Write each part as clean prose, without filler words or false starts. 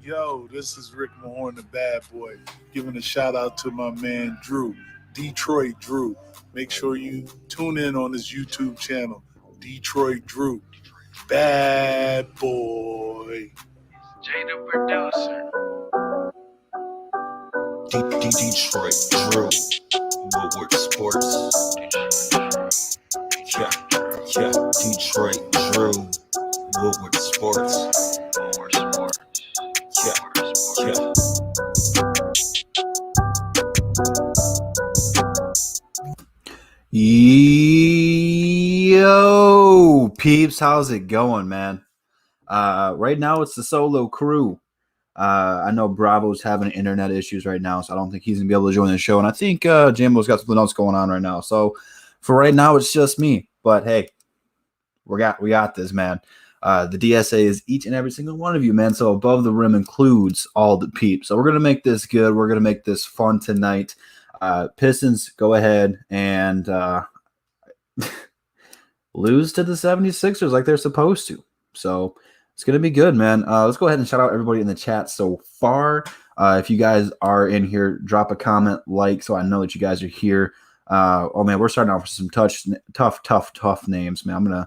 Yo, this is Rick Mahorn, the bad boy, giving a shout out to my man Drew, Detroit Drew. Make sure you tune in on his YouTube channel, Detroit Drew. Bad boy. Jay the producer. Detroit Drew, Woodward Sports. Yeah, Detroit Drew, Woodward Sports. Yeah. Yo, peeps, how's it going, man? Right now it's the solo crew. I know Bravo's having internet issues right now, so I don't think he's gonna be able to join the show. And I think Jimbo's got something else going on right now. So for right now, it's just me. But hey, we got this, man. The DSA is each and every single one of you, man. So above the rim includes all the peeps. So we're gonna make this good. We're gonna make this fun tonight. Pistons go ahead and lose to the 76ers like they're supposed to. So it's going to be good, man. Let's go ahead and shout out everybody in the chat so far. If you guys are in here, drop a comment, like, so I know that you guys are here. Oh, man, we're starting off with some tough names, man.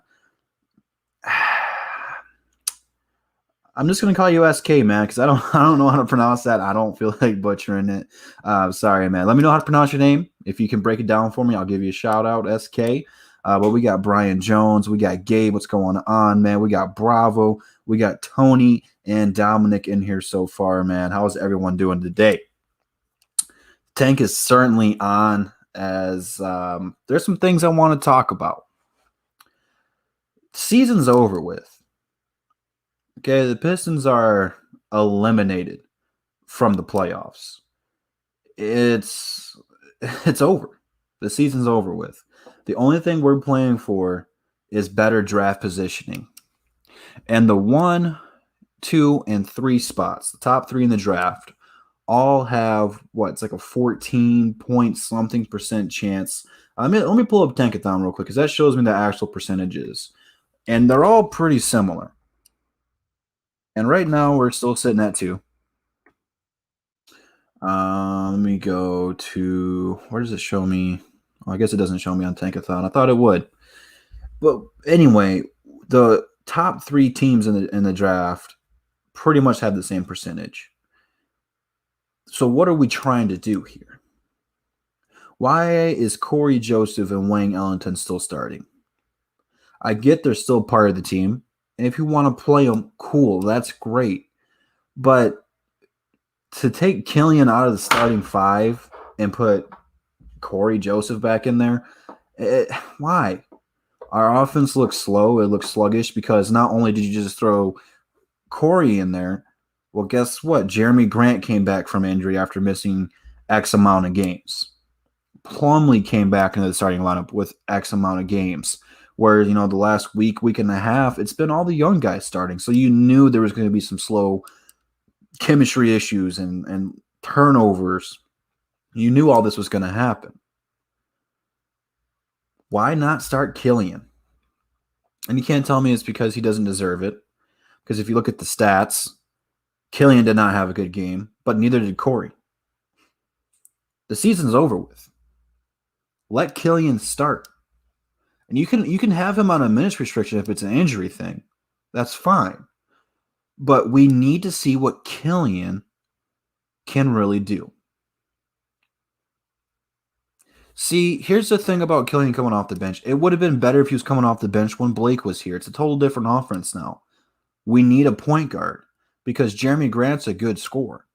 I'm just gonna call you SK, man, because I don't know how to pronounce that. I don't feel like butchering it. Sorry, man. Let me know how to pronounce your name. If you can break it down for me, I'll give you a shout out, SK. But we got Brian Jones, we got Gabe. What's going on, man? We got Bravo, we got Tony and Dominic in here so far, man. How's everyone doing today? Tank is certainly on. As there's some things I want to talk about. Season's over with. Okay, the Pistons are eliminated from the playoffs. It's over. The season's over with. The only thing we're playing for is better draft positioning. And the 1, 2, and 3 spots, the top 3 in the draft, all have it's like a 14-point-something% chance. Let me pull up Tankathon real quick because that shows me the actual percentages. And they're all pretty similar. And right now, we're still sitting at 2. Let me go to – where does it show me? Well, I guess it doesn't show me on Tankathon. I thought it would. But anyway, the top 3 teams in the draft pretty much have the same percentage. So what are we trying to do here? Why is Corey Joseph and Wayne Ellington still starting? I get they're still part of the team. And if you want to play them, cool, that's great. But to take Killian out of the starting 5 and put Corey Joseph back in there, why? Our offense looks slow. It looks sluggish because not only did you just throw Corey in there, well, guess what? Jeremy Grant came back from injury after missing X amount of games. Plumlee came back into the starting lineup with X amount of games. Where, the last week and a half, it's been all the young guys starting. So you knew there was going to be some slow chemistry issues and turnovers. You knew all this was going to happen. Why not start Killian? And you can't tell me it's because he doesn't deserve it. Because if you look at the stats, Killian did not have a good game, but neither did Corey. The season's over with. Let Killian start. And you can have him on a minutes restriction if it's an injury thing. That's fine. But we need to see what Killian can really do. See, here's the thing about Killian coming off the bench. It would have been better if he was coming off the bench when Blake was here. It's a total different offense now. We need a point guard because Jeremy Grant's a good scorer.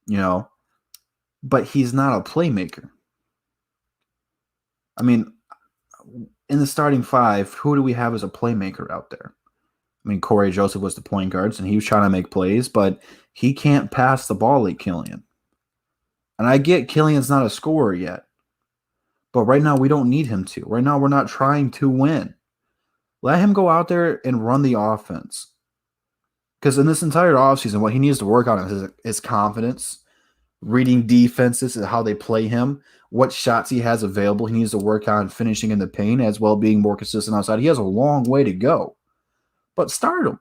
But he's not a playmaker. I mean, in the starting 5, who do we have as a playmaker out there? I mean, Corey Joseph was the point guards, and he was trying to make plays, but he can't pass the ball like Killian. And I get Killian's not a scorer yet, but right now we don't need him to. Right now we're not trying to win. Let him go out there and run the offense. Because in this entire offseason, what he needs to work on is his confidence, reading defenses and how they play him, what shots he has available. He needs to work on finishing in the paint as well, being more consistent outside. He has a long way to go. But start him.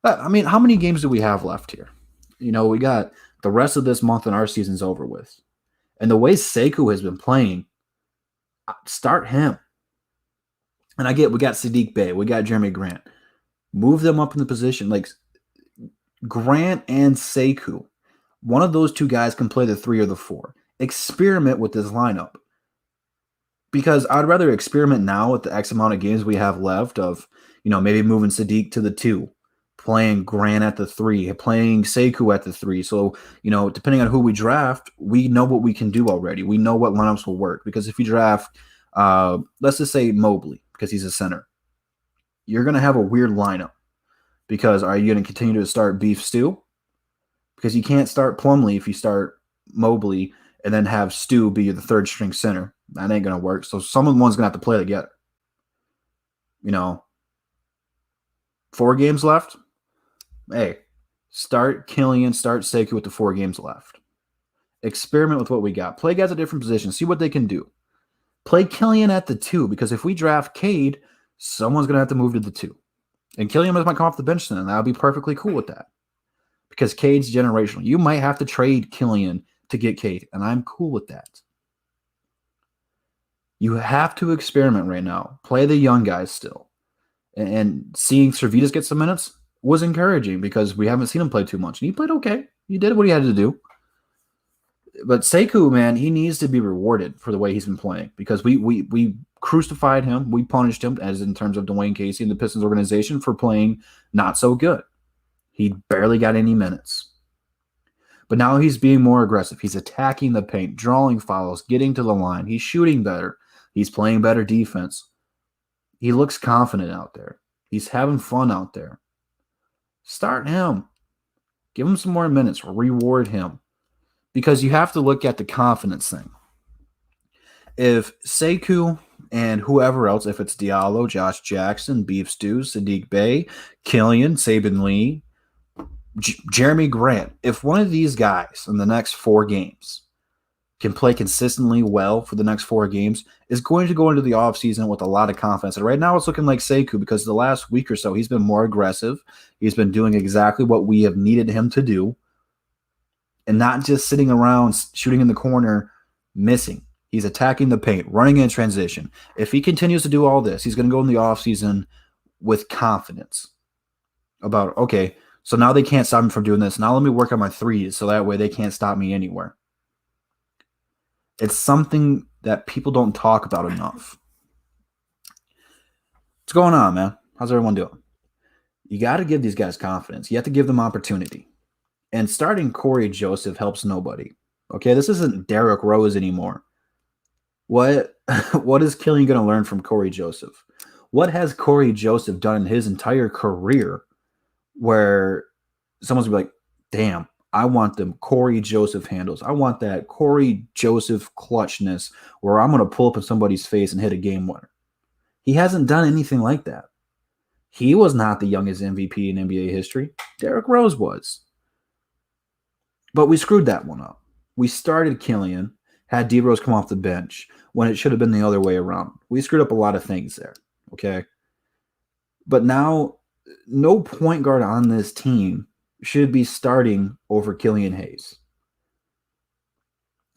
I mean, how many games do we have left here? We got the rest of this month and our season's over with. And the way Sekou has been playing, start him. And we got Sadiq Bey, we got Jeremy Grant. Move them up in the position. Like Grant and Sekou. One of those two guys can play the 3 or the 4. Experiment with this lineup. Because I'd rather experiment now with the X amount of games we have left of, maybe moving Sadiq to the 2, playing Grant at the 3, playing Sekou at the 3. So, depending on who we draft, we know what we can do already. We know what lineups will work. Because if you draft, let's just say Mobley, because he's a center, you're going to have a weird lineup. Because are you going to continue to start Beef Stew? Because you can't start Plumlee if you start Mobley and then have Stew be the 3rd string center. That ain't going to work. So someone's going to have to play together. 4 games left. Hey, start Killian, start Sekou with the 4 games left. Experiment with what we got. Play guys at different positions. See what they can do. Play Killian at the 2, because if we draft Cade, someone's going to have to move to the 2. And Killian might come off the bench then, and I'll be perfectly cool with that. Because Cade's generational. You might have to trade Killian to get Cade, and I'm cool with that. You have to experiment right now. Play the young guys still. And seeing Servetus get some minutes was encouraging because we haven't seen him play too much. And he played okay. He did what he had to do. But Sekou, man, he needs to be rewarded for the way he's been playing because we crucified him. We punished him, as in terms of Dwayne Casey and the Pistons organization, for playing not so good. He barely got any minutes. But now he's being more aggressive. He's attacking the paint, drawing fouls, getting to the line. He's shooting better. He's playing better defense. He looks confident out there. He's having fun out there. Start him. Give him some more minutes. Reward him. Because you have to look at the confidence thing. If Sekou and whoever else, if it's Diallo, Josh Jackson, Beef Stew, Sadiq Bey, Killian, Saben Lee, Jeremy Grant, if one of these guys in the next 4 games can play consistently well for the next 4 games, is going to go into the offseason with a lot of confidence. And right now it's looking like Sekou because the last week or so he's been more aggressive. He's been doing exactly what we have needed him to do. And not just sitting around shooting in the corner, missing. He's attacking the paint, running in transition. If he continues to do all this, he's going to go in the offseason with confidence about, okay, so now they can't stop me from doing this. Now let me work on my threes so that way they can't stop me anywhere. It's something that people don't talk about enough. What's going on, man? How's everyone doing? You got to give these guys confidence. You have to give them opportunity. And starting Corey Joseph helps nobody. Okay, this isn't Derrick Rose anymore. What is Killian going to learn from Corey Joseph? What has Corey Joseph done in his entire career where someone's going to be like, damn, I want them Corey Joseph handles. I want that Corey Joseph clutchness where I'm going to pull up in somebody's face and hit a game winner. He hasn't done anything like that. He was not the youngest MVP in NBA history. Derrick Rose was. But we screwed that one up. We started Killian, had D Rose come off the bench when it should have been the other way around. We screwed up a lot of things there, okay? But now, no point guard on this team should be starting over Killian Hayes.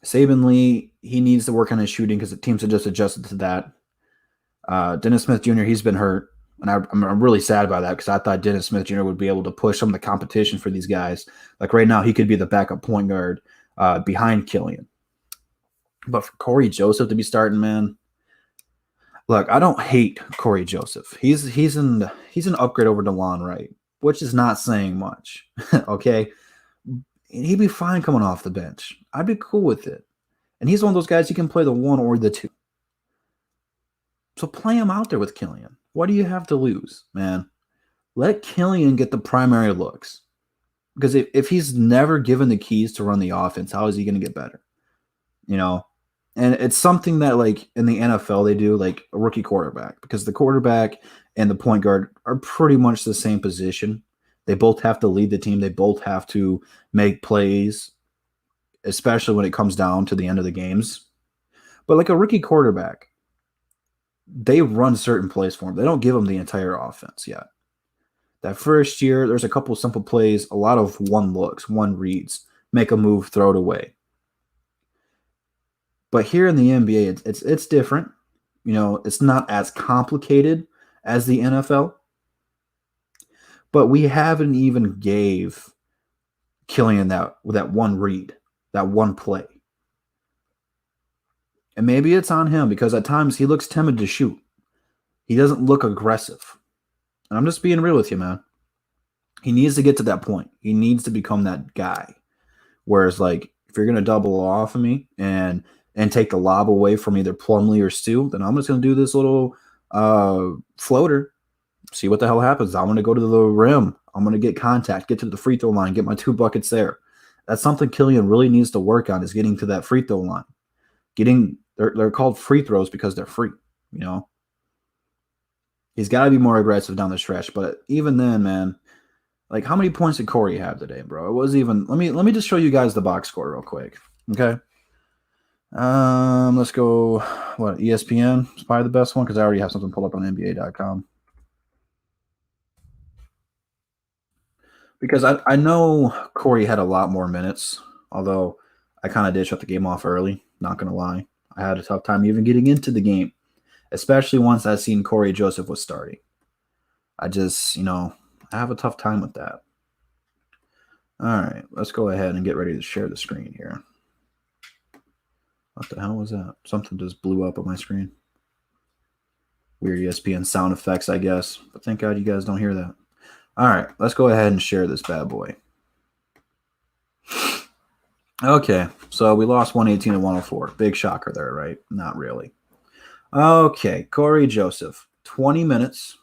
Saben Lee, he needs to work on his shooting because the teams have just adjusted to that. Dennis Smith Jr., he's been hurt. And I'm really sad about that because I thought Dennis Smith Jr. would be able to push some of the competition for these guys. Like right now, he could be the backup point guard behind Killian. But for Corey Joseph to be starting, man, look, I don't hate Corey Joseph. He's an upgrade over DeLon Wright, which is not saying much. Okay, he'd be fine coming off the bench. I'd be cool with it. And he's one of those guys you can play the 1 or the 2. So play him out there with Killian. What do you have to lose, man? Let Killian get the primary looks. Because if he's never given the keys to run the offense, how is he going to get better? You know? And it's something that, like, in the NFL they do, like a rookie quarterback. Because the quarterback and the point guard are pretty much the same position. They both have to lead the team. They both have to make plays, especially when it comes down to the end of the games. But like a rookie quarterback, they run certain plays for him. They don't give him the entire offense yet. That first year, there's a couple of simple plays, a lot of one looks, one reads, make a move, throw it away. But here in the NBA, it's different. You know, it's not as complicated as the NFL. But we haven't even gave Killian that one read, that one play. And maybe it's on him because at times he looks timid to shoot. He doesn't look aggressive. And I'm just being real with you, man. He needs to get to that point. He needs to become that guy. Whereas, like, if you're going to double off of me and take the lob away from either Plumlee or Stu, then I'm just going to do this little floater, see what the hell happens. I'm going to go to the rim. I'm going to get contact, get to the free throw line, get my 2 buckets there. That's something Killian really needs to work on, is getting to that free throw line. They're called free throws because they're free, you know. He's got to be more aggressive down the stretch, but even then, man, like, how many points did Corey have today, bro? It was even. Let me just show you guys the box score real quick, okay? Let's go. What, ESPN is probably the best one because I already have something pulled up on NBA.com. Because I know Corey had a lot more minutes, although I kind of did shut the game off early. Not gonna lie, I had a tough time even getting into the game, especially once I seen Corey Joseph was starting. I just, I have a tough time with that. All right, let's go ahead and get ready to share the screen here. What the hell was that? Something just blew up on my screen. Weird ESPN sound effects, I guess. But thank God you guys don't hear that. All right, let's go ahead and share this bad boy. Okay, so we lost 118 to 104. Big shocker there, right? Not really. Okay, Corey Joseph, 20 minutes.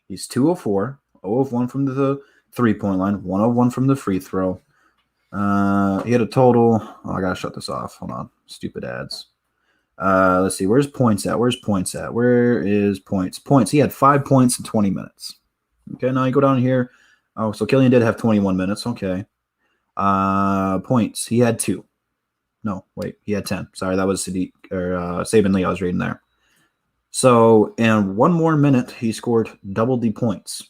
He's 2 of 4, 0 of 1 from the three-point line, 1 of 1 from the free throw. He had a total. Oh, I got to shut this off. Hold on. Stupid ads. Let's see. Where's points at? Where is points? Points. He had 5 points in 20 minutes. Okay, now you go down here. Oh, so Killian did have 21 minutes. Okay. Points. He had 2. No, wait. He had 10. Sorry, that was Sadiq or Saban Lee I was reading there. So in 1 more minute, he scored double the points.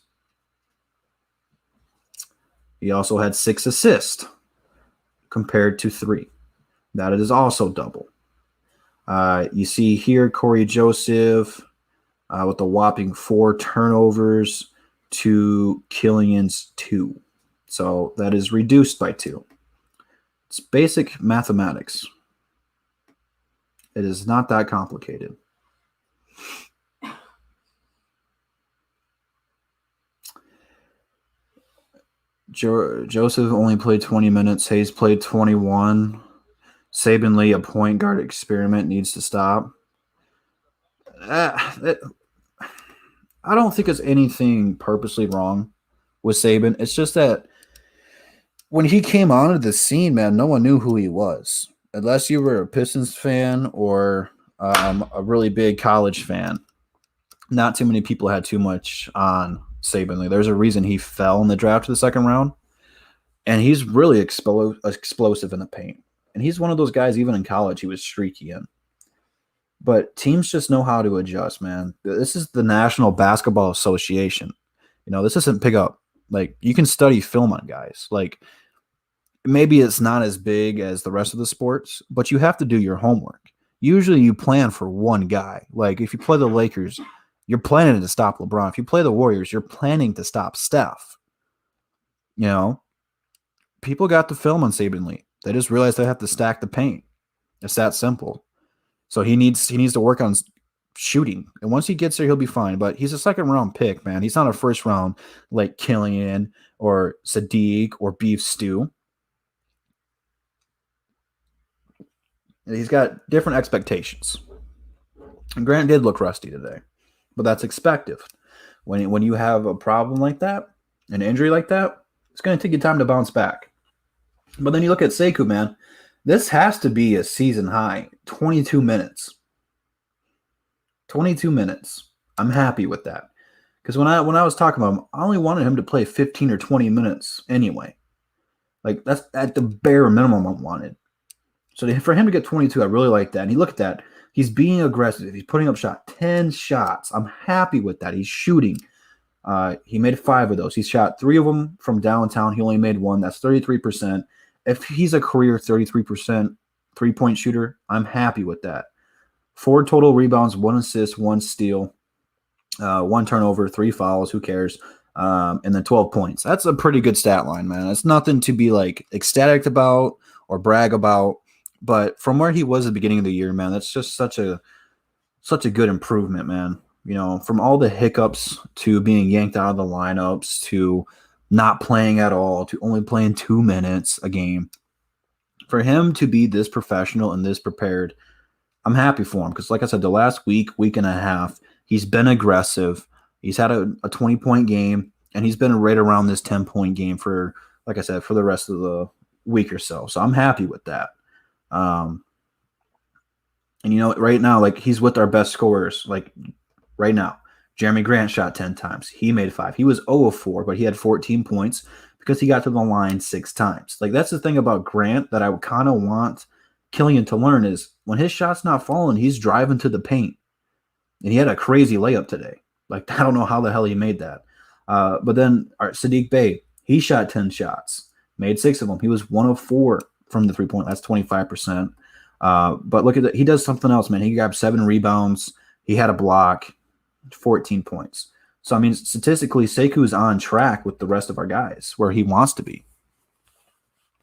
He also had 6 assists compared to 3. That is also double. You see here Corey Joseph with a whopping 4 turnovers to Killian's 2. So that is reduced by 2. It's basic mathematics. It is not that complicated. Joseph only played 20 minutes. Hayes played 21. Saban Lee, a point guard experiment, needs to stop. I don't think it's anything purposely wrong with Saban. It's just that when he came onto the scene, man, no one knew who he was. Unless you were a Pistons fan or a really big college fan. Not too many people had too much on Saban Lee. There's a reason he fell in the draft to the second round. And he's really explosive in the paint. And he's one of those guys, even in college, he was streaky in. But teams just know how to adjust, man. This is the National Basketball Association. This isn't pick up. Like, you can study film on guys. Like, maybe it's not as big as the rest of the sports, but you have to do your homework. Usually you plan for one guy. Like, if you play the Lakers, you're planning to stop LeBron. If you play the Warriors, you're planning to stop Steph. People got the film on Saban Lee. They just realized they have to stack the paint. It's that simple. So he needs to work on shooting. And once he gets there, he'll be fine. But he's a second-round pick, man. He's not a first-round like Killian or Sadiq or Beef Stew. He's got different expectations. And Grant did look rusty today. But that's expected. When you have a problem like that, an injury like that, it's going to take you time to bounce back. But then you look at Sekou, man. This has to be a season high. 22 minutes. 22 minutes. I'm happy with that. Because when I was talking about him, I only wanted him to play 15 or 20 minutes anyway. Like, that's at the bare minimum I wanted. So for him to get 22, I really like that. And you look at that. He's being aggressive. He's putting up 10 shots. I'm happy with that. He's shooting. He made 5 of those. He shot 3 of them from downtown. He only made 1. That's 33%. If he's a career 33% three-point shooter, I'm happy with that. 4 total rebounds, 1 assist, 1 steal, 1 turnover, 3 fouls. Who cares? And then 12 points. That's a pretty good stat line, man. It's nothing to be like ecstatic about or brag about. But from where he was at the beginning of the year, man, that's just such a good improvement, man. You know, from all the hiccups to being yanked out of the lineups to not playing at all to only playing 2 minutes a game. For him to be this professional and this prepared, I'm happy for him because, like I said, the last week and a half, he's been aggressive. He's had a 20-point game, and he's been right around this 10-point game for, like I said, for the rest of the week or so. So I'm happy with that. And, you know, right now, like, he's with our best scorers. Like, right now, Jeremy Grant shot 10 times. He made 5. He was 0 of 4, but he had 14 points because he got to the line 6 times. Like, that's the thing about Grant that I would kind of want Killian to learn is when his shot's not falling, he's driving to the paint. And he had a crazy layup today. Like, I don't know how the hell he made that. But then Sadiq Bey, he shot 10 shots, made 6 of them. He was 1 of 4 from the three-point. That's 25%. But look at that. He does something else, man. He grabbed 7 rebounds. He had a block, 14 points. So, I mean, statistically, Sekou is on track with the rest of our guys where he wants to be,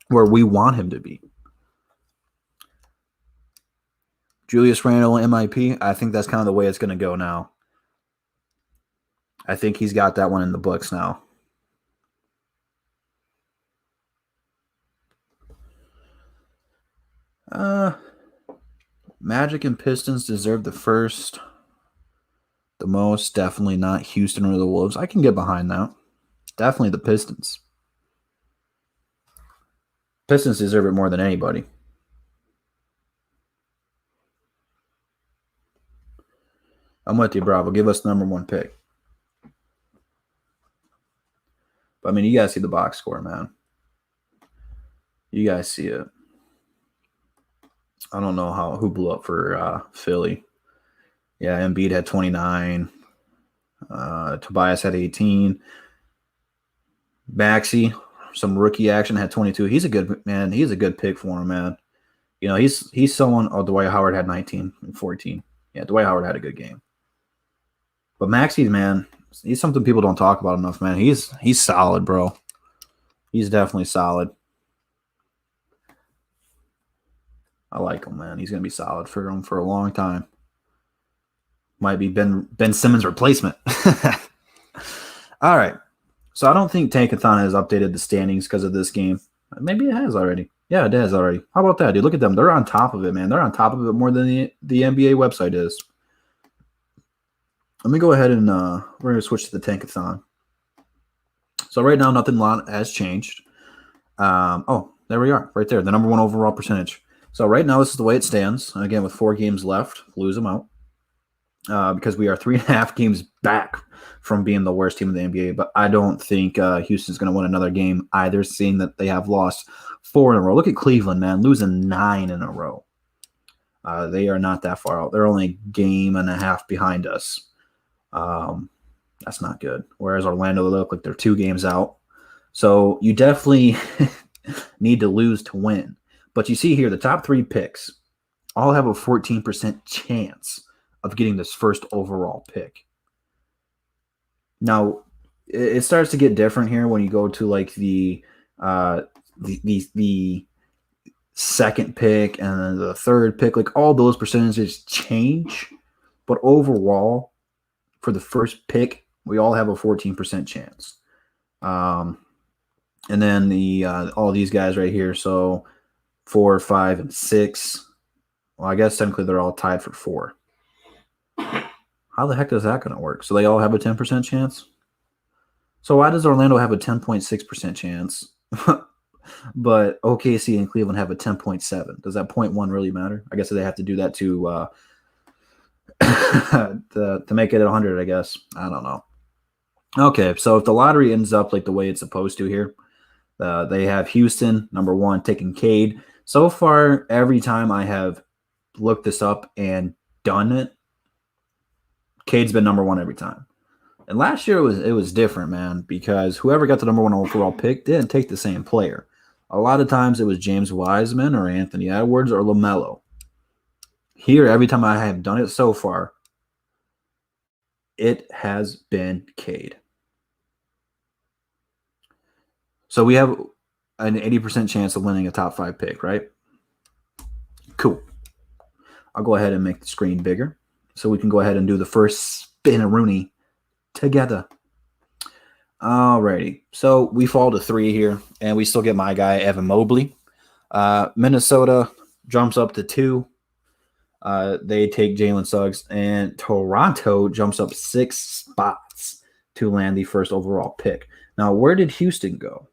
where we want him to be. Julius Randle, MIP, I think that's kind of the way it's going to go now. I think he's got that one in the books now. Magic and Pistons deserve the first. The most, definitely not Houston or the Wolves. I can get behind that. Definitely the Pistons. Pistons deserve it more than anybody. I'm with you, Bravo. Give us the number 1 pick. But, I mean, you guys see the box score, man. You guys see it. I don't know who blew up for Philly. Yeah, Embiid had 29. Tobias had 18. Maxey, some rookie action, had 22. He's a good man. He's a good pick for him, man. You know, he's someone. Oh, Dwight Howard had 19 and 14. Yeah, Dwight Howard had a good game. But Maxey, man, he's something people don't talk about enough, man. He's solid, bro. He's definitely solid. I like him, man. He's gonna be solid for him for a long time. Might be Ben Simmons' replacement. All right. So I don't think Tankathon has updated the standings because of this game. Maybe it has already. Yeah, it has already. How about that, dude? Look at them. They're on top of it, man. They're on top of it more than the NBA website is. Let me go ahead and we're going to switch to the Tankathon. So right now, nothing has changed. Oh, there we are. Right there. The number 1 overall percentage. So right now, this is the way it stands. Again, with 4 games left, lose them out. Because we are 3.5 games back from being the worst team in the NBA. But I don't think Houston's going to win another game either, seeing that they have lost 4 in a row. Look at Cleveland, man, losing 9 in a row. They are not that far out. They're only a game and a half behind us. That's not good. Whereas Orlando look like they're 2 games out. So you definitely need to lose to win. But you see here, the top 3 picks all have a 14% chance of getting this first overall pick. Now, it starts to get different here when you go to like the second pick and then the third pick. Like all those percentages change, but overall, for the first pick, we all have a 14% chance. And then all these guys right here, so 4, 5, and 6. Well, I guess technically they're all tied for 4. How the heck is that going to work? So they all have a 10% chance? So why does Orlando have a 10.6% chance, but OKC and Cleveland have a 10.7? Does that 0.1 really matter? I guess they have to do that to make it 100, I guess. I don't know. Okay, so if the lottery ends up like the way it's supposed to here, they have Houston, number 1, taking Cade. So far, every time I have looked this up and done it, Cade's been number 1 every time. And last year it was different, man, because whoever got the number 1 overall pick didn't take the same player. A lot of times it was James Wiseman or Anthony Edwards or LaMelo. Here, every time I have done it so far, it has been Cade. So we have an 80% chance of winning a top 5 pick, right? Cool. I'll go ahead and make the screen bigger so we can go ahead and do the first spin a Rooney together. Alrighty. So we fall to 3 here, and we still get my guy, Evan Mobley. Minnesota jumps up to 2. They take Jalen Suggs, and Toronto jumps up 6 spots to land the first overall pick. Now, where did Houston go?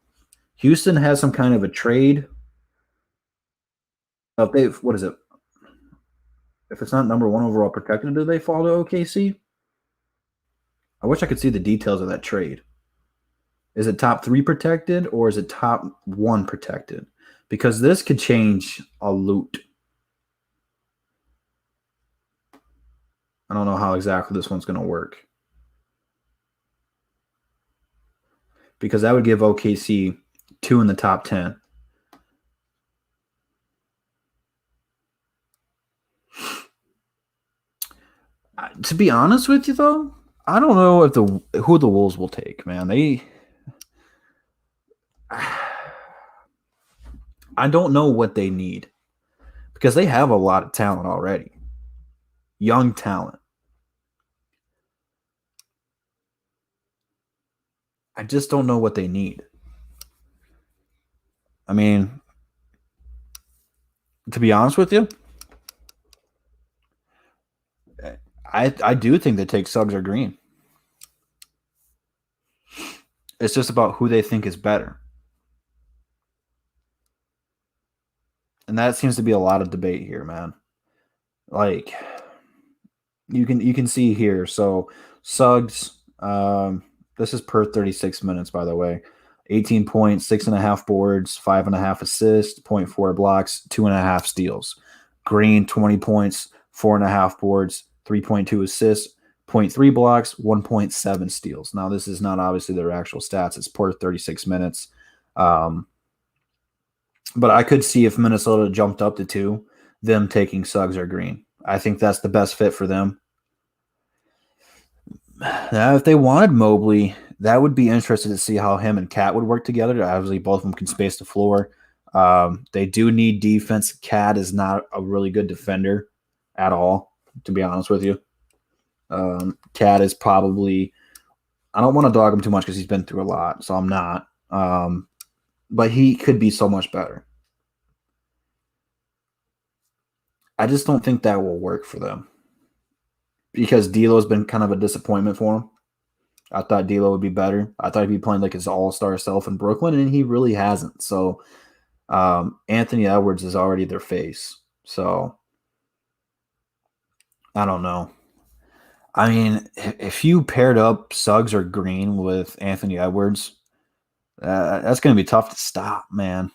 Houston has some kind of a trade. What is it? If it's not number 1 overall protected, do they fall to OKC? I wish I could see the details of that trade. Is it top 3 protected or is it top 1 protected? Because this could change a lot. I don't know how exactly this one's going to work. Because that would give OKC 2 in the top 10. To be honest with you, though, I don't know if who the Wolves will take, man. I don't know what they need because they have a lot of talent already. Young talent. I just don't know what they need. I mean, to be honest with you, I do think they take Suggs or Green. It's just about who they think is better. And that seems to be a lot of debate here, man. Like, you can see here. So Suggs, this is per 36 minutes, by the way. 18 points, 6.5 boards, 5.5 assists, 0.4 blocks, 2.5 steals. Green, 20 points, 4.5 boards, 3.2 assists, 0.3 blocks, 1.7 steals. Now, this is not obviously their actual stats. It's per 36 minutes. But I could see if Minnesota jumped up to 2, them taking Suggs or Green. I think that's the best fit for them. Now, if they wanted Mobley, that would be interesting to see how him and Cat would work together. Obviously, both of them can space the floor. They do need defense. Cat is not a really good defender at all, to be honest with you. Cat is probably – I don't want to dog him too much because he's been through a lot, so I'm not. But he could be so much better. I just don't think that will work for them because D'Lo's been kind of a disappointment for him. I thought D'Lo would be better. I thought he'd be playing like his all-star self in Brooklyn, and he really hasn't. So Anthony Edwards is already their face. So I don't know. I mean, if you paired up Suggs or Green with Anthony Edwards, that's going to be tough to stop, man.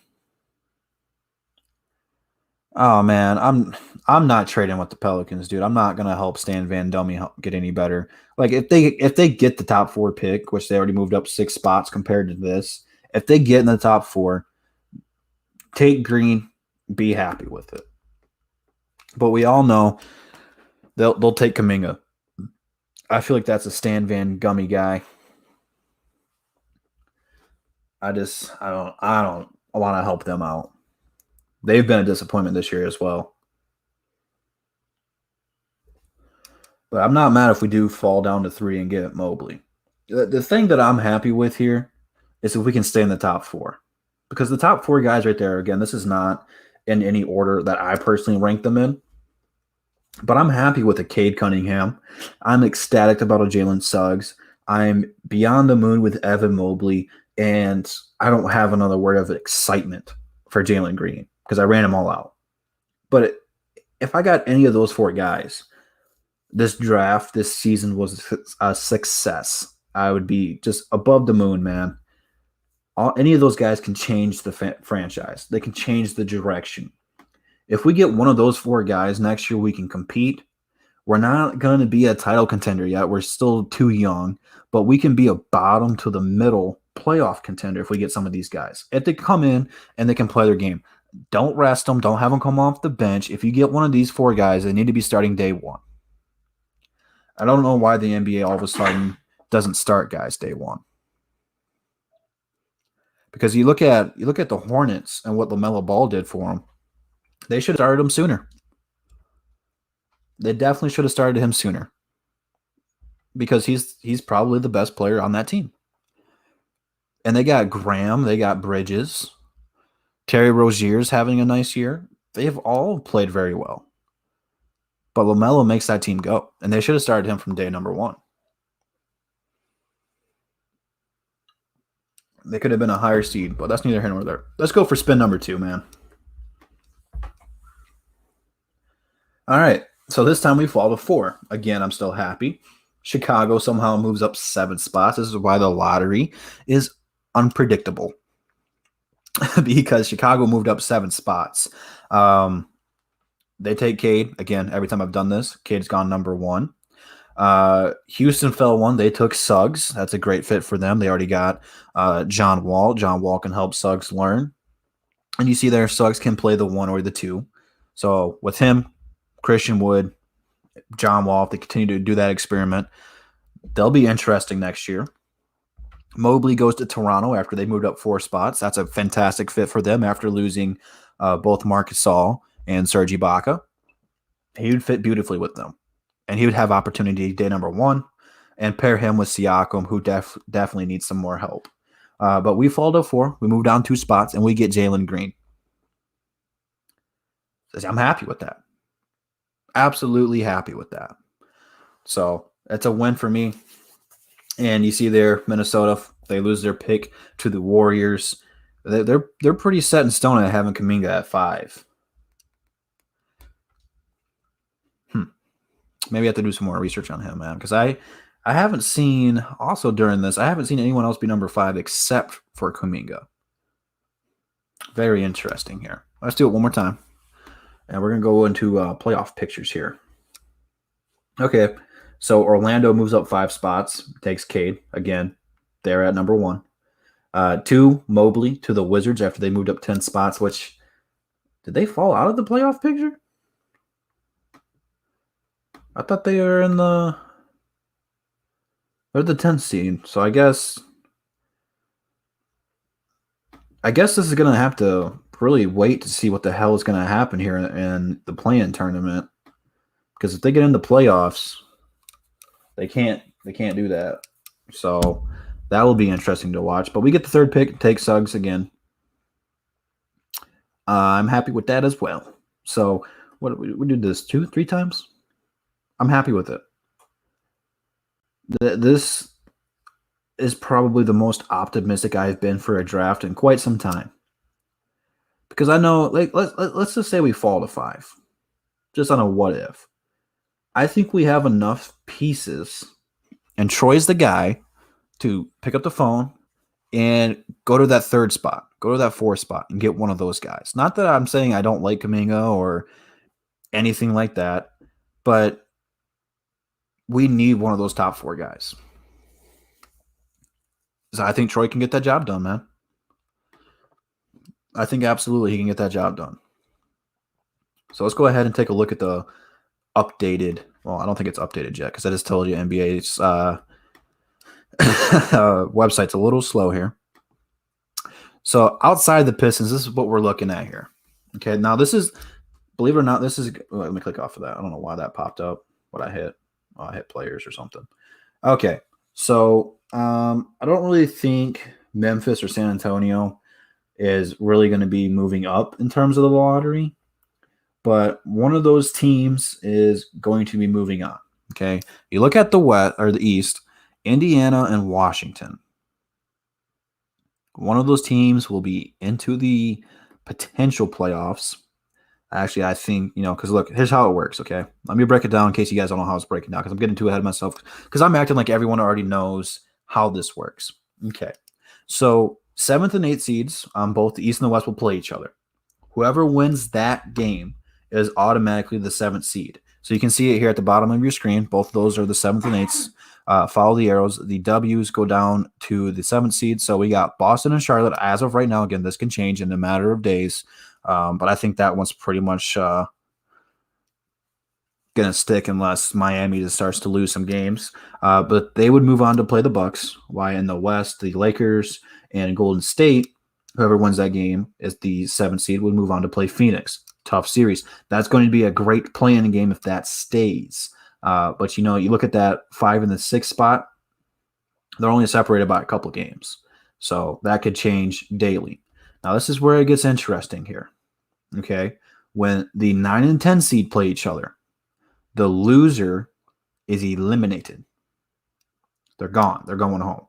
Oh man, I'm not trading with the Pelicans, dude. I'm not gonna help Stan Van Gundy get any better. Like if they get the top 4 pick, which they already moved up 6 spots compared to this, if they get in the top 4, take Green, be happy with it. But we all know they'll take Kuminga. I feel like that's a Stan Van Gundy guy. I don't want to help them out. They've been a disappointment this year as well. But I'm not mad if we do fall down to 3 and get Mobley. The thing that I'm happy with here is if we can stay in the top 4. Because the top 4 guys right there, again, this is not in any order that I personally rank them in. But I'm happy with a Cade Cunningham. I'm ecstatic about a Jalen Suggs. I'm beyond the moon with Evan Mobley. And I don't have another word of excitement for Jalen Green because I ran them all out. But if I got any of those 4 guys, this draft, this season was a success. I would be just above the moon, man. Any of those guys can change the franchise. They can change the direction. If we get one of those 4 guys next year, we can compete. We're not going to be a title contender yet. We're still too young, but we can be a bottom to the middle playoff contender if we get some of these guys. If they come in and they can play their game. Don't rest them. Don't have them come off the bench. If you get one of these 4 guys, they need to be starting day 1. I don't know why the NBA all of a sudden doesn't start guys day 1. Because you look at the Hornets and what LaMelo Ball did for them. They should have started him sooner. They definitely should have started him sooner. Because he's probably the best player on that team. And they got Graham, they got Bridges, Terry Rozier's having a nice year. They've all played very well. But LaMelo makes that team go. And they should have started him from day number 1. They could have been a higher seed, but that's neither here nor there. Let's go for spin number 2, man. All right. So this time we fall to 4. Again, I'm still happy. Chicago somehow moves up 7 spots. This is why the lottery is unpredictable. Because Chicago moved up 7 spots. They take Cade. Again, every time I've done this, Cade's gone number 1. Houston fell 1. They took Suggs. That's a great fit for them. They already got John Wall. John Wall can help Suggs learn. And you see there, Suggs can play the 1 or the 2. So with him, Christian Wood, John Wall, if they continue to do that experiment, they'll be interesting next year. Mobley goes to Toronto after they moved up 4 spots. That's a fantastic fit for them after losing both Marc Gasol and Serge Ibaka. He would fit beautifully with them. And he would have opportunity day number 1 and pair him with Siakam, who definitely needs some more help. But we fall to 4. We move down 2 spots, and we get Jalen Green. I'm happy with that. Absolutely happy with that. So that's a win for me. And you see there, Minnesota, they lose their pick to the Warriors. They're pretty set in stone at having Kuminga at 5. Maybe I have to do some more research on him, man, because I haven't seen, also during this, I haven't seen anyone else be number 5 except for Kuminga. Very interesting here. Let's do it one more time. And we're going to go into playoff pictures here. Okay, so Orlando moves up 5 spots, takes Cade. Again, they're at number 1. 2, Mobley to the Wizards after they moved up 10 spots, which, did they fall out of the playoff picture? I thought they were in they're the 10th seed, so I guess this is going to have to really wait to see what the hell is going to happen here in the play-in tournament. Because if they get into playoffs, they can't do that. So that will be interesting to watch. But we get the 3rd pick, take Suggs again. I'm happy with that as well. So what we did this 2-3 times? I'm happy with it. This is probably the most optimistic I've been for a draft in quite some time. Because I know, like, let's just say we fall to 5. Just on a what if. I think we have enough pieces, and Troy's the guy to pick up the phone and go to that 3rd spot, go to that 4th spot, and get one of those guys. Not that I'm saying I don't like Kuminga or anything like that, but we need one of those top 4 guys. So I think Troy can get that job done, man. I think absolutely he can get that job done. So let's go ahead and take a look at the updated. Well, I don't think it's updated yet because I just told you NBA's website's a little slow here. So outside the Pistons, this is what we're looking at here. Okay, now this is, believe it or not, this is. Let me click off of that. I don't know why that popped up. What I hit. I hit players or something. Okay, so I don't really think Memphis or San Antonio is really going to be moving up in terms of the lottery, but one of those teams is going to be moving on. Okay, you look at the West or the East, Indiana and Washington. One of those teams will be into the potential playoffs. Actually, I think, because look, here's how it works, okay? Let me break it down in case you guys don't know how it's breaking down, because I'm getting too ahead of myself, because I'm acting like everyone already knows how this works. Okay, so 7th and 8th seeds on both the East and the West will play each other. Whoever wins that game is automatically the 7th seed. So you can see it here at the bottom of your screen. Both of those are the 7th and 8th. Follow the arrows. The W's go down to the 7th seed. So we got Boston and Charlotte as of right now. Again, this can change in a matter of days. But I think that one's pretty much going to stick unless Miami just starts to lose some games. But they would move on to play the Bucks. Why in the West, the Lakers and Golden State, whoever wins that game is the 7th seed, would move on to play Phoenix. Tough series. That's going to be a great play-in game if that stays. But, you look at that 5 and the 6 spot, they're only separated by a couple games. So that could change daily. Now, this is where it gets interesting here. Okay? When the 9 and 10 seed play each other, the loser is eliminated. They're gone. They're going home.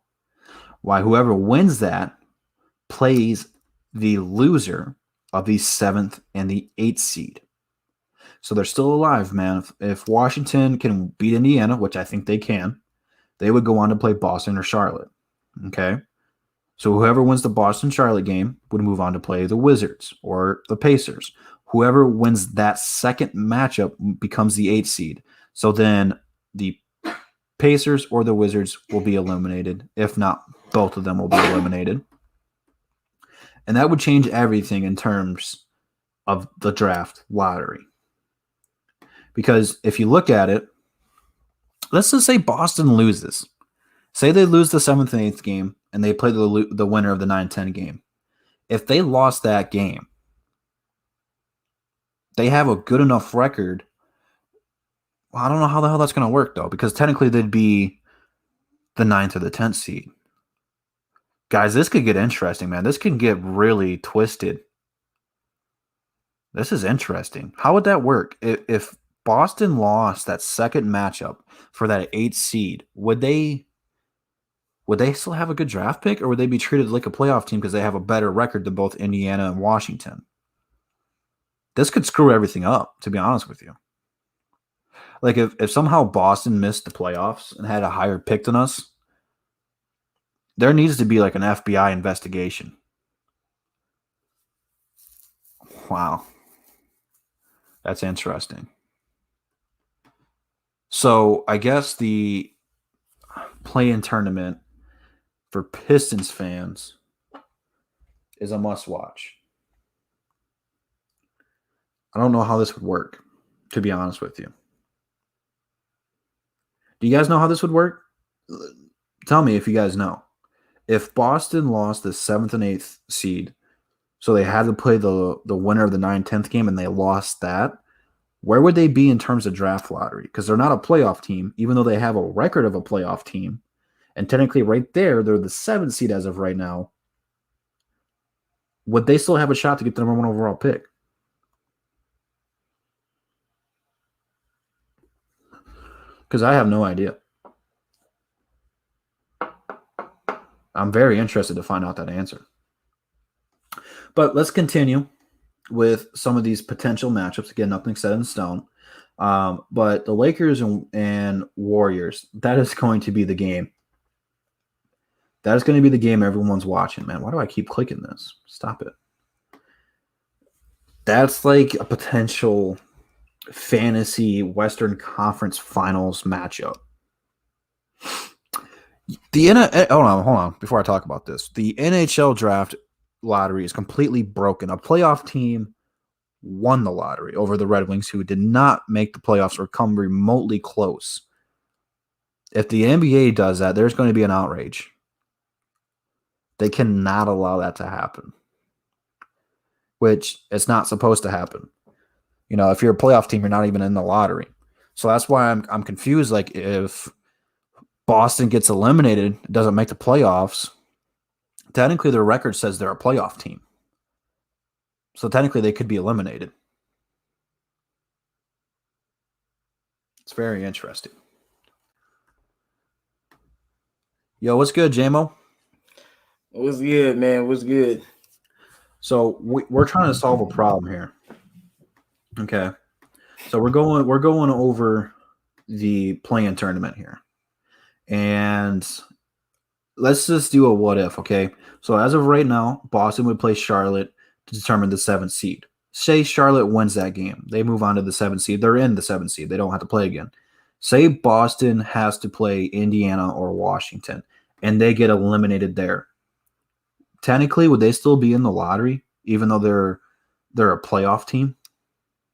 Why whoever wins that plays the loser of the 7th and the 8th seed. So they're still alive, man. If Washington can beat Indiana, which I think they can, they would go on to play Boston or Charlotte. Okay? So whoever wins the Boston-Charlotte game would move on to play the Wizards or the Pacers. Whoever wins that second matchup becomes the 8th seed. So then the Pacers or the Wizards will be eliminated. If not, both of them will be eliminated. And that would change everything in terms of the draft lottery. Because if you look at it, let's just say Boston loses. Say they lose the 7th and 8th game, and they play the winner of the 9-10 game. If they lost that game, they have a good enough record. Well, I don't know how the hell that's going to work, though, because technically they'd be the 9th or the 10th seed. Guys, this could get interesting, man. This can get really twisted. This is interesting. How would that work? If Boston lost that second matchup for that 8th seed, would they still have a good draft pick, or would they be treated like a playoff team because they have a better record than both Indiana and Washington? This could screw everything up, to be honest with you. Like, if somehow Boston missed the playoffs and had a higher pick than us, there needs to be like an FBI investigation. Wow. That's interesting. So I guess the play-in tournament for Pistons fans is a must-watch. I don't know how this would work, to be honest with you. Do you guys know how this would work? Tell me if you guys know. If Boston lost the 7th and 8th seed, so they had to play the winner of the 9-10th game, and they lost that, where would they be in terms of draft lottery? Because they're not a playoff team, even though they have a record of a playoff team. And technically right there, they're the 7th seed as of right now. Would they still have a shot to get the number 1 overall pick? Because I have no idea. I'm very interested to find out that answer. But let's continue with some of these potential matchups. Again, nothing set in stone. But the Lakers and Warriors, that is going to be the game. That is going to be the game everyone's watching, man. Why do I keep clicking this? Stop it. That's like a potential fantasy Western Conference Finals matchup. Hold on. Before I talk about this, the NHL draft lottery is completely broken. A playoff team won the lottery over the Red Wings, who did not make the playoffs or come remotely close. If the NBA does that, there's going to be an outrage. They cannot allow that to happen, which it's not supposed to happen. If you're a playoff team, you're not even in the lottery. So that's why I'm confused. Like, if Boston gets eliminated, doesn't make the playoffs, technically their record says they're a playoff team. So technically they could be eliminated. It's very interesting. Yo, what's good, JMO? What's good, man? What's good? So we're trying to solve a problem here. Okay. So we're going over the play-in tournament here. And let's just do a what if, okay? So as of right now, Boston would play Charlotte to determine the 7th seed. Say Charlotte wins that game. They move on to the 7th seed. They're in the 7th seed. They don't have to play again. Say Boston has to play Indiana or Washington, and they get eliminated there. Technically, would they still be in the lottery, even though they're a playoff team?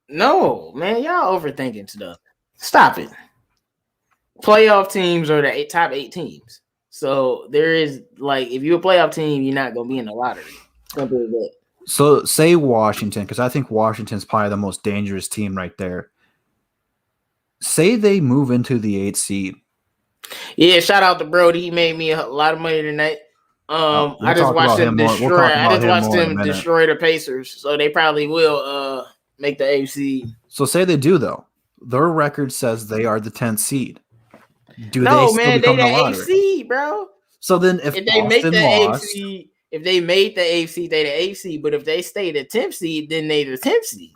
No, man, y'all overthinking stuff. Stop it. Playoff teams are the top 8 teams. So there is, like, if you're a playoff team, you're not going to be in the lottery. Simple as that. So say Washington, because I think Washington's probably the most dangerous team right there. Say they move into the 8th seed. Yeah, shout out to Brody. He made me a lot of money tonight. I just watched him destroy. Destroy the Pacers, so they probably will make the AFC. So say they do though. Their record says they are the 10th seed. Do they still become they the lottery? AFC, bro. So then if they make the AFC, if they made the AFC, they the AFC. But if they stay the 10th seed, then they the 10th seed.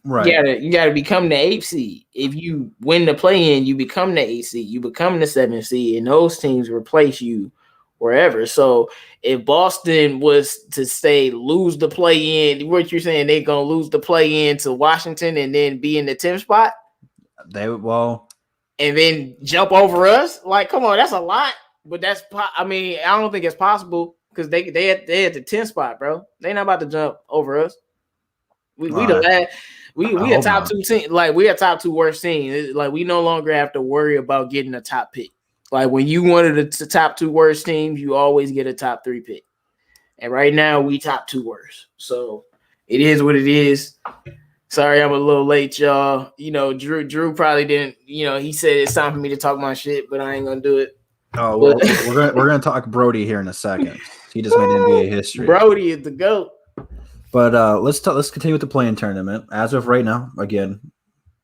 Right. You gotta become the 8th seed. If you win the play-in, you become the 8th seed. You become the 7th seed, and those teams replace you wherever. So if Boston was to lose the play-in, what you're saying, they're gonna lose the play-in to Washington and then be in the 10th spot? And then jump over us? Like, come on, that's a lot. But I don't think it's possible because they at the 10th spot, bro. They not about to jump over us. We a top 2 team. Like, we a top 2 worst team. Like, we no longer have to worry about getting a top pick. Like, when you one of the top 2 worst teams, you always get a top 3 pick. And right now, we top 2 worst. So it is what it is. Sorry, I'm a little late, y'all. You know, Drew probably didn't. You know, he said it's time for me to talk my shit, but I ain't gonna do it. Oh, well, we're gonna talk Brody here in a second. He just made NBA history. Brody is the GOAT. But let's continue with the play-in tournament. As of right now, again,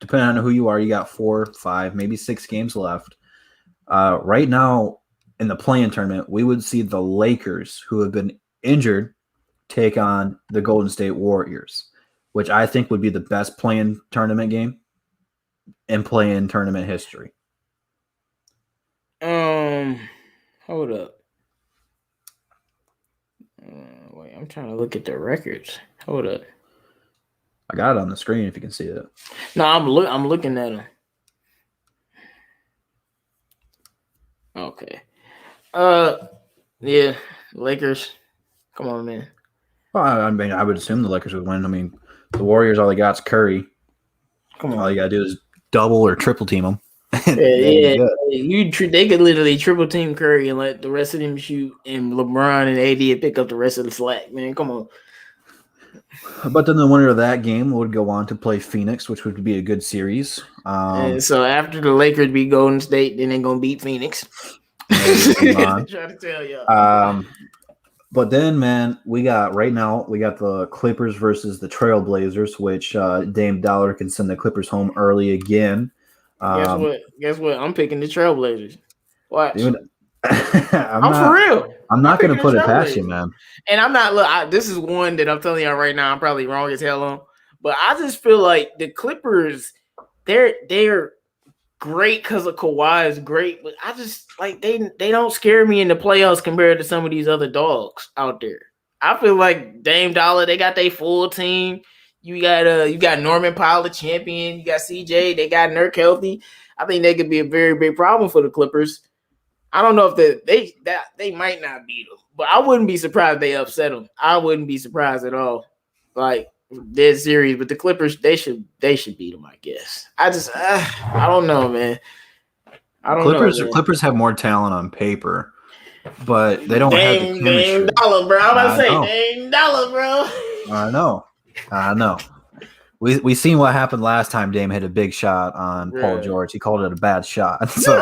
depending on who you are, you got 4, 5, maybe 6 games left. Right now, in the play-in tournament, we would see the Lakers, who have been injured, take on the Golden State Warriors, which I think would be the best play-in tournament game in play-in tournament history. Hold up. Wait, I'm trying to look at the records. Hold up. I got it on the screen if you can see it. No, I'm looking at them. Okay. Yeah, Lakers. Come on, man. Well, I mean, I would assume the Lakers would win. I mean, the Warriors, all they got is Curry. Come on. All you got to do is double or triple team them. They could literally triple team Curry and let the rest of them shoot, and LeBron and AD pick up the rest of the slack. Man, come on. But then the winner of that game would go on to play Phoenix, which would be a good series. And so after the Lakers beat Golden State, then they're gonna beat Phoenix. I'm trying to tell y'all. But then, man, we got the Clippers versus the Trailblazers, which Dame Dollar can send the Clippers home early again. Guess what? I'm picking the Trailblazers. Watch. Dude, I'm for real. I'm not going to put it past you, man. And I'm not. This is one that I'm telling y'all right now. I'm probably wrong as hell on, but I just feel like the Clippers, they're great because of Kawhi is great, but I just like they don't scare me in the playoffs compared to some of these other dogs out there. I feel like Dame Dollar, they got their full team. You got Norman Powell, the champion. You got CJ. They got Nurk healthy. I think they could be a very big problem for the Clippers. I don't know if they might not beat them, but I wouldn't be surprised if they upset them. I wouldn't be surprised at all. Like dead serious, but the Clippers they should beat them. I guess. I don't know, man. Clippers have more talent on paper, but they don't have the chemistry. Dame Dollar, bro. I'm about to say Dame Dollar, bro. I know. We seen what happened last time Dame hit a big shot on Paul George. He called it a bad shot. So,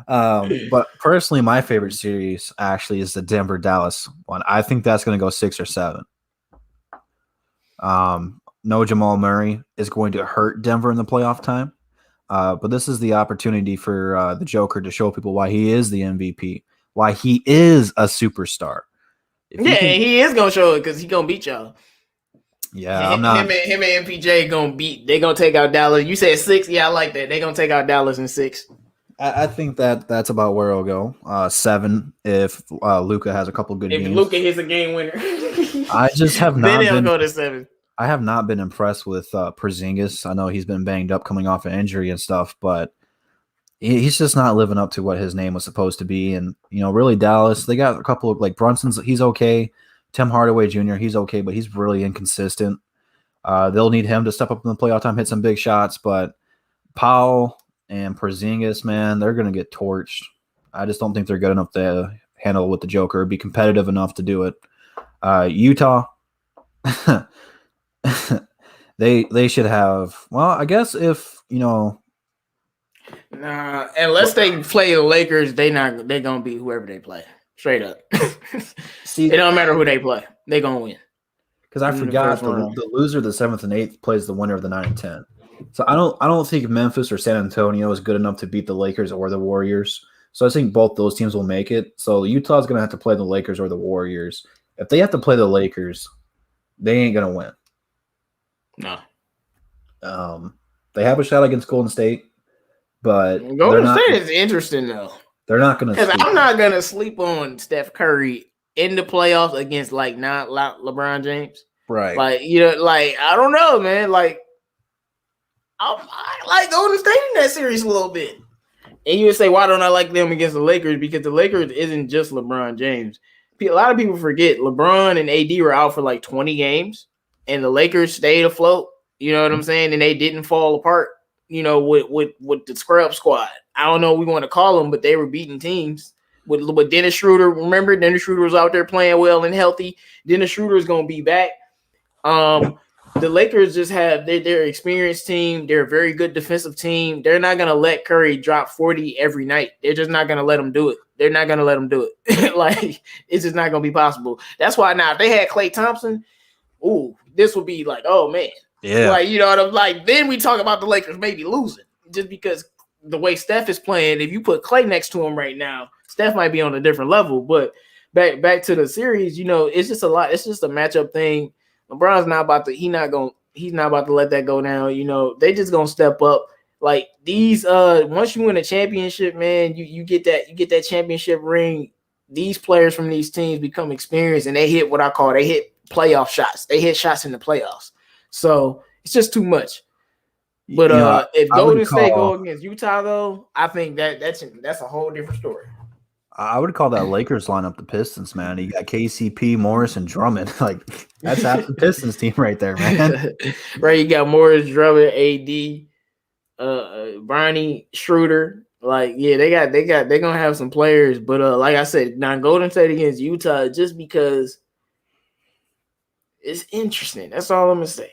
but personally, my favorite series actually is the Denver-Dallas one. I think that's going to go 6 or 7. No Jamal Murray is going to hurt Denver in the playoff time. But this is the opportunity for the Joker to show people why he is the MVP, why he is a superstar. He is gonna show it because he's gonna beat y'all. Yeah, I'm not. Him and MPJ gonna beat. They gonna take out Dallas. You said 6. Yeah, I like that. They gonna take out Dallas in 6. I think that's about where it'll go. 7 if Luca has a couple good If games. Luka hits a game winner, I just have then not it'll been. go to 7. I have not been impressed with Porzingis. I know he's been banged up coming off an injury and stuff, but he's just not living up to what his name was supposed to be. And really Dallas, they got a couple of like Brunson's. He's okay. Tim Hardaway Jr. He's okay, but he's really inconsistent. They'll need him to step up in the playoff time, hit some big shots. But Powell and Porzingis, man, they're going to get torched. I just don't think they're good enough to handle with the Joker, be competitive enough to do it. Utah, they should have. Well, I guess if Nah, unless they play the Lakers, they gonna beat whoever they play. Straight up. see, It don't matter who they play. They gonna win. because I forgot the loser of the 7th and 8th plays the winner of the 9 and 10. So I don't think Memphis or San Antonio is good enough to beat the Lakers or the Warriors. So I think both those teams will make it. So Utah's going to have to play the Lakers or the Warriors. If they have to play the Lakers, they ain't going to win. No. They have a shot against Golden State, but Golden State is interesting though. They're not going to. Because I'm not going to sleep on Steph Curry in the playoffs against like not LeBron James. Right. Like I don't know, man. Like I like Golden State in that series a little bit. And you would say, why don't I like them against the Lakers? Because the Lakers isn't just LeBron James. A lot of people forget LeBron and AD were out for like 20 games, and the Lakers stayed afloat. You know what I'm saying? And they didn't fall apart. With the scrub squad. I don't know what we want to call them, but they were beating teams. With Dennis Schroeder, remember Dennis Schroeder was out there playing well and healthy. Dennis Schroeder is going to be back. The Lakers just have their experienced team. They're a very good defensive team. They're not going to let Curry drop 40 every night. They're just not going to let him do it. They're not going to let him do it. Like, it's just not going to be possible. That's why now if they had Klay Thompson, this would be like, oh, man. Yeah. Like, you know what I'm like? Then we talk about the Lakers maybe losing just because the way Steph is playing. If you put Klay next to him right now, Steph might be on a different level. But back to the series, it's just a lot. It's just a matchup thing. LeBron's not about to. He's not about to let that go down. They just gonna step up. Like these. Once you win a championship, man, you get that championship ring. These players from these teams become experienced, and they hit what I call playoff shots. They hit shots in the playoffs. So it's just too much. But if Golden State go against Utah, though, I think that's a whole different story. I would call that Lakers lineup the Pistons, man. You got KCP, Morris, and Drummond. Like that's half the Pistons team right there, man. Right, you got Morris, Drummond, AD, Bronny, Schroeder. Like, yeah, they're gonna have some players. But like I said, now Golden State against Utah, just because it's interesting. That's all I'm gonna say.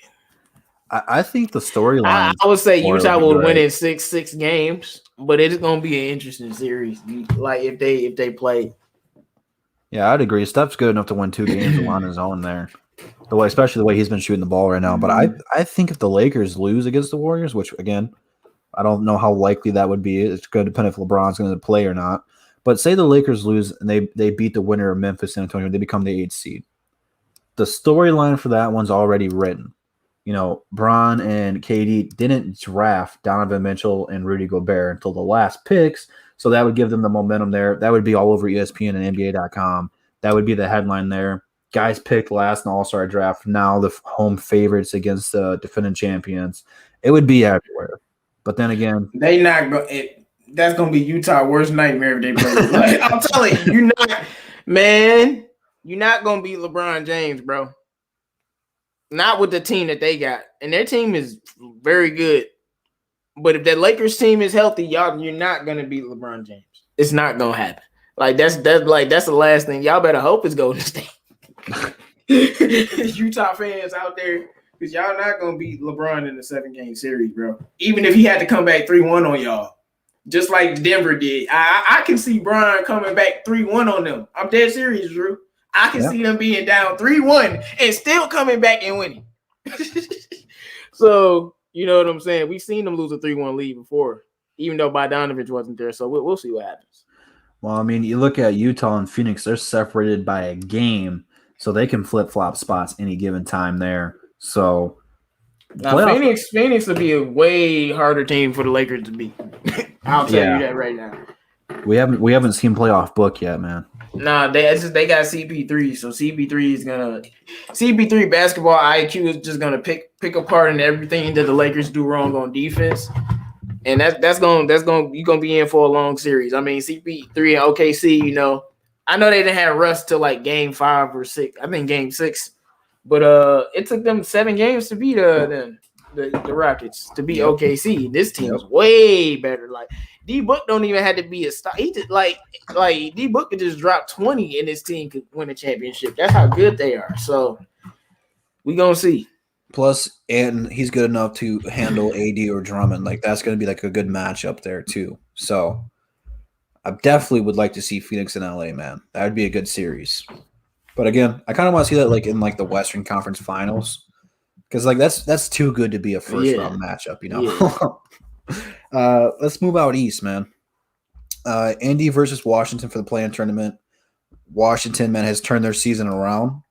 I think the storyline. I would say Utah will win in six games, but it's gonna be an interesting series. Like if they play. Yeah, I'd agree. Steph's good enough to win 2 games on his own there. Especially the way he's been shooting the ball right now. But I think if the Lakers lose against the Warriors, which again, I don't know how likely that would be. It's going to depend if LeBron's going to play or not. But say the Lakers lose and they beat the winner of Memphis, San Antonio, they become the 8th seed. The storyline for that one's already written. Bron and KD didn't draft Donovan Mitchell and Rudy Gobert until the last picks, so that would give them the momentum there. That would be all over ESPN and NBA.com. That would be the headline there. Guys picked last in the All-Star draft, now the home favorites against the defending champions. It would be everywhere. But then again, they not going. That's gonna be Utah's worst nightmare if they play. Like, I'm telling you, you're not gonna beat LeBron James, bro. Not with the team that they got, and their team is very good. But if that Lakers team is healthy, you're not gonna beat LeBron James. It's not gonna happen. Like that's the last thing. Y'all better hope it's Golden State. Utah fans out there, because y'all not gonna beat LeBron in the 7-game series, bro. Even if he had to come back 3-1 on y'all, just like Denver did. I can see Bron coming back 3-1 on them. I'm dead serious, Drew. I can see them being down 3-1 and still coming back and winning. So, you know what I'm saying? We've seen them lose a 3-1 lead before, even though Bogdanovich wasn't there. So we'll see what happens. Well, I mean, you look at Utah and Phoenix, they're separated by a game, so they can flip-flop spots any given time there. So Now, Phoenix would be a way harder team for the Lakers to beat. I'll tell you that right now. We haven't seen playoff book yet, man. Nah, they got CP3, so CP3 basketball IQ is just gonna pick apart and everything that the Lakers do wrong on defense, and that's gonna you're gonna be in for a long series. I mean, CP3 and OKC, I know they didn't have Russ till like game 5 or 6. I think game 6, but it took them 7 games to beat the Rockets to beat OKC. This team is way better. Like D Book don't even have to be a star. He just like D Book could just drop 20 and his team could win a championship. That's how good they are. So we gonna see. Plus, and he's good enough to handle AD or Drummond. Like that's gonna be like a good matchup there too. So I definitely would like to see Phoenix and LA, man. That would be a good series. But again, I kind of want to see that like in like the Western Conference Finals. Because like that's too good to be a first round matchup, Let's move out east, man. Indy versus Washington for the play-in tournament. Washington, man, has turned their season around.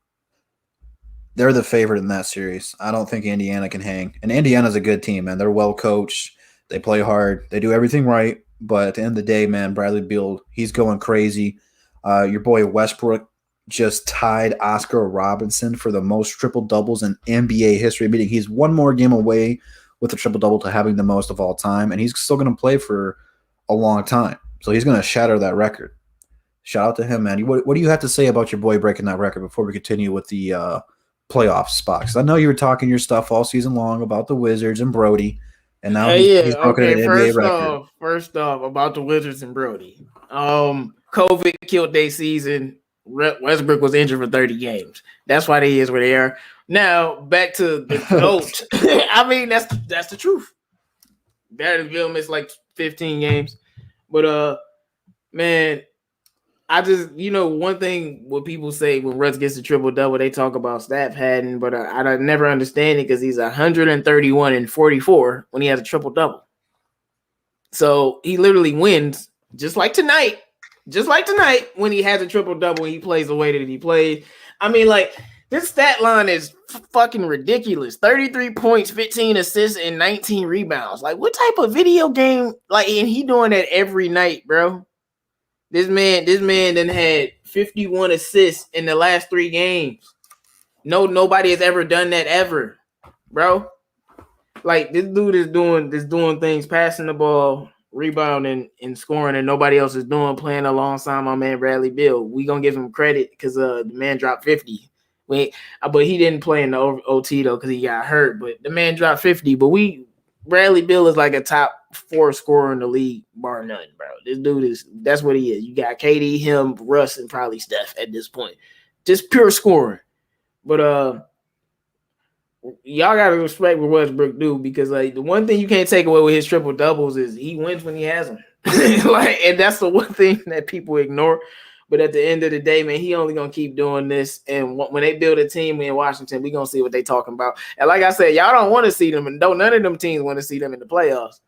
They're the favorite in that series. I don't think Indiana can hang. And Indiana's a good team, man. They're well coached. They play hard. They do everything right. But at the end of the day, man, Bradley Beal, he's going crazy. Your boy Westbrook just tied Oscar Robinson for the most triple-doubles in NBA history, meaning he's one more game away with a triple-double to having the most of all time, and he's still going to play for a long time. So he's going to shatter that record. Shout out to him, man. What do you have to say about your boy breaking that record before we continue with the playoff spot? Because I know you were talking your stuff all season long about the Wizards and Brody, and now he's broken an NBA record. First off, about the Wizards and Brody. COVID killed their season. Westbrook was injured for 30 games. That's why they is where they are. Now, back to the GOAT. I mean, that's the truth. Bradley Beal missed like 15 games. But, man, I just, one thing what people say when Russ gets a triple-double, they talk about stat padding, but I never understand it because he's 131 and 44 when he has a triple-double. So he literally wins just like tonight. Just like tonight, when he has a triple-double and he plays the way that he plays. I mean, like, this stat line is fucking ridiculous. 33 points, 15 assists, and 19 rebounds. Like, what type of video game? Like, and he doing that every night, bro. This man done had 51 assists in the last 3 games. Nobody has ever done that ever, bro. Like, this dude is doing things, passing the ball, rebounding and scoring, and nobody else is doing, playing alongside my man Bradley Beal. We gonna give him credit because the man dropped 50. But he didn't play in the OT though because he got hurt. But the man dropped 50. But Bradley Beal is like a top 4 scorer in the league, bar none, bro. This dude that's what he is. You got KD, him, Russ, and probably Steph at this point. Just pure scoring. But y'all gotta respect what Westbrook do because like the one thing you can't take away with his triple doubles is he wins when he has them. And that's the one thing that people ignore. But at the end of the day, man, he only gonna keep doing this. And when they build a team in Washington, we gonna see what they talking about. And like I said, y'all don't want to see them, and none of them teams want to see them in the playoffs.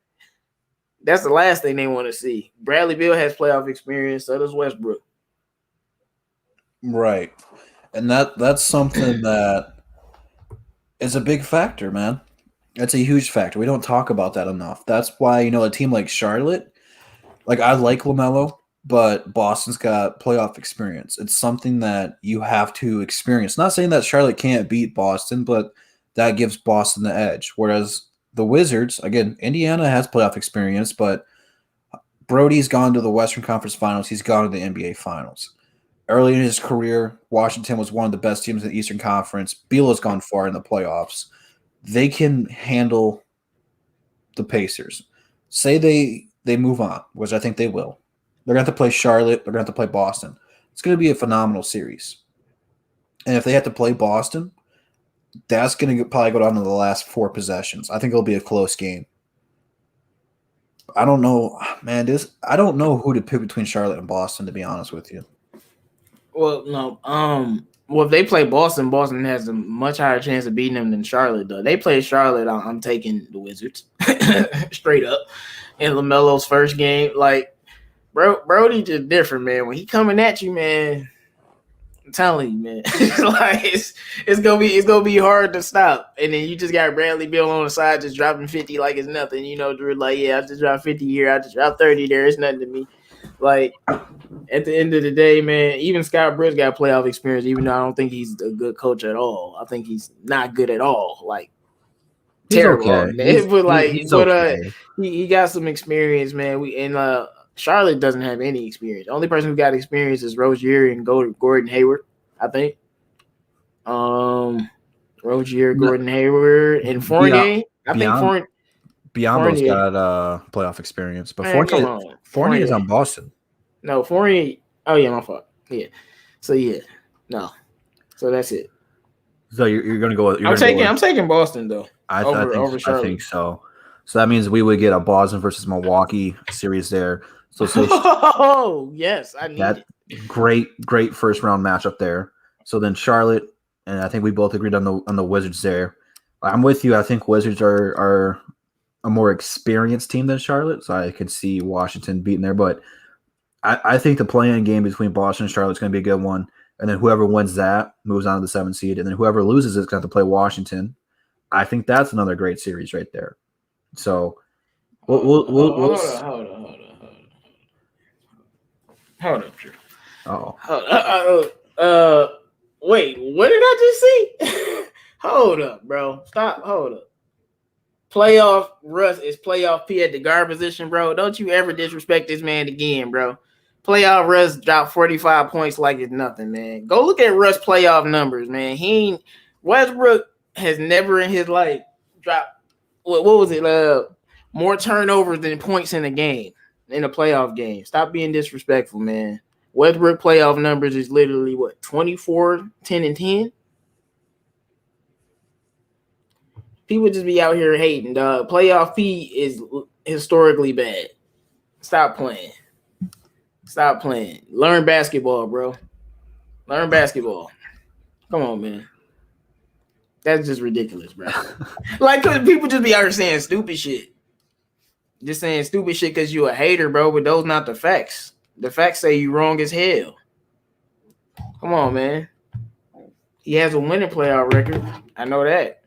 That's the last thing they want to see. Bradley Beal has playoff experience, so does Westbrook. Right, and that's something that is a big factor, man. That's a huge factor. We don't talk about that enough. That's why, a team like Charlotte, like I like LaMelo, but Boston's got playoff experience. It's something that you have to experience. Not saying that Charlotte can't beat Boston, but that gives Boston the edge. Whereas the Wizards, again, Indiana has playoff experience, but Brody's gone to the Western Conference Finals. He's gone to the NBA Finals. Early in his career, Washington was one of the best teams in the Eastern Conference. Beal has gone far in the playoffs. They can handle the Pacers. Say they move on, which I think they will. They're going to have to play Charlotte. They're going to have to play Boston. It's going to be a phenomenal series. And if they have to play Boston, that's going to probably go down to the last 4 possessions. I think it'll be a close game. I don't know, man. I don't know who to pick between Charlotte and Boston, to be honest with you. Well, no. Well, if they play Boston, Boston has a much higher chance of beating them than Charlotte does. They play Charlotte, I'm taking the Wizards straight up. In LaMelo's first game, like, Brody just different, man. When he coming at you, man, I'm telling you, man. Like it's gonna be hard to stop. And then you just got Bradley Beal on the side just dropping 50 like it's nothing. You know, Drew, like, yeah, I just dropped 50 here, I just dropped 30 there. It's nothing to me. Like at the end of the day, man, even Scott Brooks got playoff experience, even though I don't think he's a good coach at all. I think he's not good at all. Like terrible. Okay. He's okay. He got some experience, man. Charlotte doesn't have any experience. The only person who got experience is Rozier and Gordon Hayward, I think. Rozier, Gordon Hayward, and Fournier. I think Biyombo's got playoff experience, but Fournier is on Boston. No, Fournier. Oh yeah, my fault. Yeah. So yeah, no. So that's it. So you're gonna go. I'm taking Boston though. I think so. So that means we would get a Boston versus Milwaukee series there. So yes, I need that. Great first round matchup there. So then Charlotte, and I think we both agreed on the Wizards there. I'm with you. I think Wizards are a more experienced team than Charlotte, so I could see Washington beating there. But I think the play-in game between Boston and Charlotte is going to be a good one. And then whoever wins that moves on to the 7th seed, and then whoever loses is going to have to play Washington. I think that's another great series right there. So we'll Hold up, Drew. Oh. Wait, what did I just see? Hold up, bro. Stop. Hold up. Playoff Russ is playoff P at the guard position, bro. Don't you ever disrespect this man again, bro. Playoff Russ dropped 45 points like it's nothing, man. Go look at Russ playoff numbers, man. Westbrook has never in his life dropped what was it? More turnovers than points in a game. In a playoff game. Stop being disrespectful, man. Westbrook playoff numbers is literally what, 24, 10, and 10? People just be out here hating, dog. Playoff P is historically bad. Stop playing. Learn basketball, bro. Learn basketball. Come on, man. That's just ridiculous, bro. Like, people just be out here saying stupid shit. Just saying stupid shit because you a hater, bro, but those not the facts. The facts say you wrong as hell. Come on, man. He has a winning playoff record. I know that.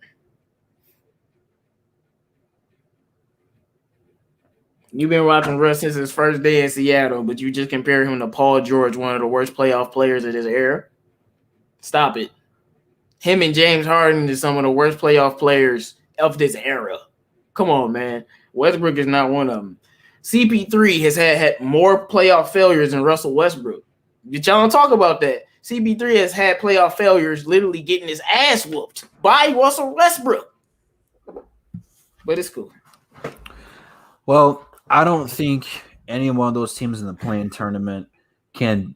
You've been watching Russ since his first day in Seattle, but you just compare him to Paul George, one of the worst playoff players of his era. Stop it. Him and James Harden is some of the worst playoff players of this era. Come on, man. Westbrook is not one of them. CP3 has had more playoff failures than Russell Westbrook. Did y'all talk about that? CP3 has had playoff failures, literally getting his ass whooped by Russell Westbrook. But it's cool. Well, I don't think any one of those teams in the play-in tournament can,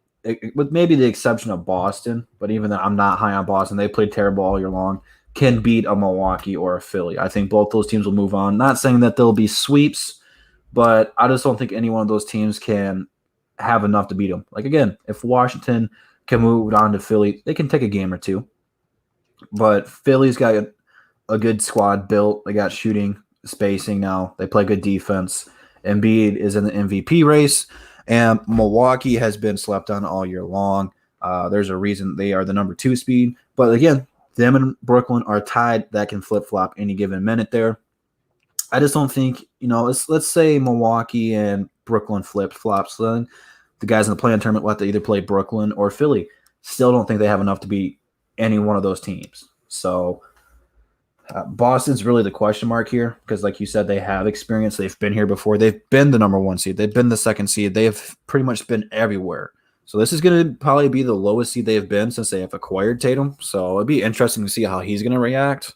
with maybe the exception of Boston, but even though I'm not high on Boston, they played terrible all year long, can beat a Milwaukee or a Philly. I think both those teams will move on. Not saying that they'll be sweeps, but I just don't think any one of those teams can have enough to beat them. Like, again, if Washington can move on to Philly, they can take a game or two. But Philly's got a good squad built. They got shooting, spacing now. They play good defense. Embiid is in the MVP race, and Milwaukee has been slept on all year long. There's a reason they are the number 2 seed. But, again, them and Brooklyn are tied. That can flip-flop any given minute there. I just don't think, let's say Milwaukee and Brooklyn flip-flops. Then the guys in the play-in tournament will have to either play Brooklyn or Philly. Still don't think they have enough to beat any one of those teams. So Boston's really the question mark here because, like you said, they have experience. They've been here before. They've been the number 1 seed. They've been the 2nd seed. They have pretty much been everywhere. So this is going to probably be the lowest seed they've been since they have acquired Tatum. So it'd be interesting to see how he's going to react.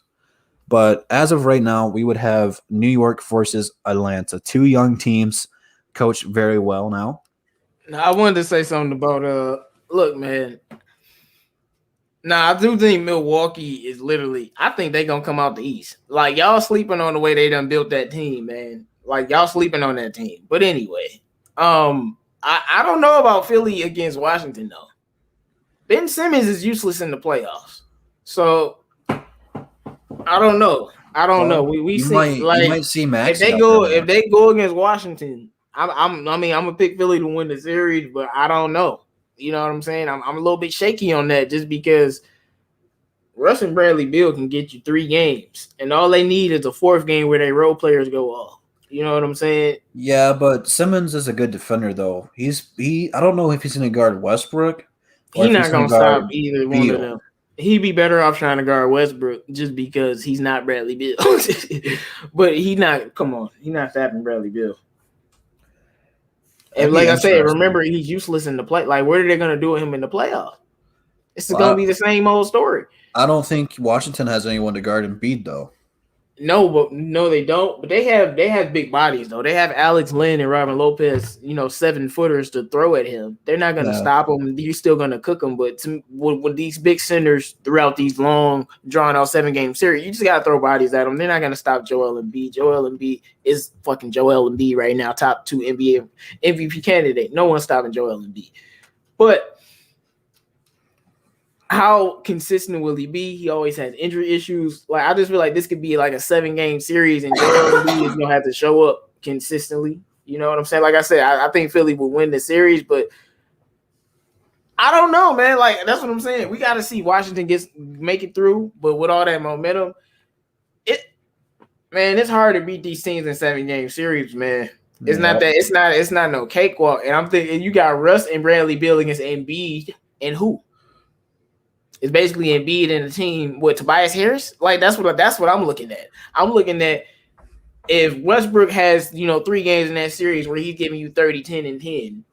But as of right now, we would have New York versus Atlanta. 2 young teams, coached very well now. I wanted to say something about look, man. I do think Milwaukee is literally, I think they're gonna come out the East. Like, y'all sleeping on the way they done built that team, man. Like, y'all sleeping on that team. But anyway, I don't know about Philly against Washington though. Ben Simmons is useless in the playoffs. So I don't know. We see you might see Max. If they go against Washington, I'm gonna pick Philly to win the series, but I don't know. You know what I'm saying? I'm a little bit shaky on that just because Russ and Bradley Beal can get you 3 games, and all they need is a 4th game where their role players go off. You know what I'm saying? Yeah, but Simmons is a good defender, though. I don't know if he's going to guard Westbrook or He's if he's not going gonna to guard stop either one Beal. of them. He'd be better off trying to guard Westbrook just because he's not Bradley Beal. But he's not stopping Bradley Beal. And That'd be like I said, interesting. remember he's useless in the play. Like, what are they gonna do with him in the playoff? It's gonna be the same old story. I don't think Washington has anyone to guard Embiid, though. No, they don't. But they have big bodies though. They have Alex Len and Robin Lopez, 7-footers to throw at him. They're not gonna stop him. You're still gonna cook him. But with these big centers throughout these long, drawn out 7-game series, you just gotta throw bodies at them. They're not gonna stop Joel Embiid. Joel Embiid is fucking Joel Embiid right now, top 2 NBA MVP candidate. No one's stopping Joel Embiid. But how consistent will he be? He always has injury issues. Like, I just feel like this could be like a 7-game series, and Joel Embiid is gonna have to show up consistently. You know what I'm saying? Like I said, I think Philly will win the series, but I don't know, man. Like, that's what I'm saying. We got to see Washington make it through, but with all that momentum, it's hard to beat these teams in 7-game series, man. It's not that. It's not no cakewalk. And I'm thinking you got Russ and Bradley Beal against Embiid and who? It's basically Embiid and the team with Tobias Harris. Like, that's what I'm looking at. I'm looking at if Westbrook has 3 games in that series where he's giving you 30, 10, and 10,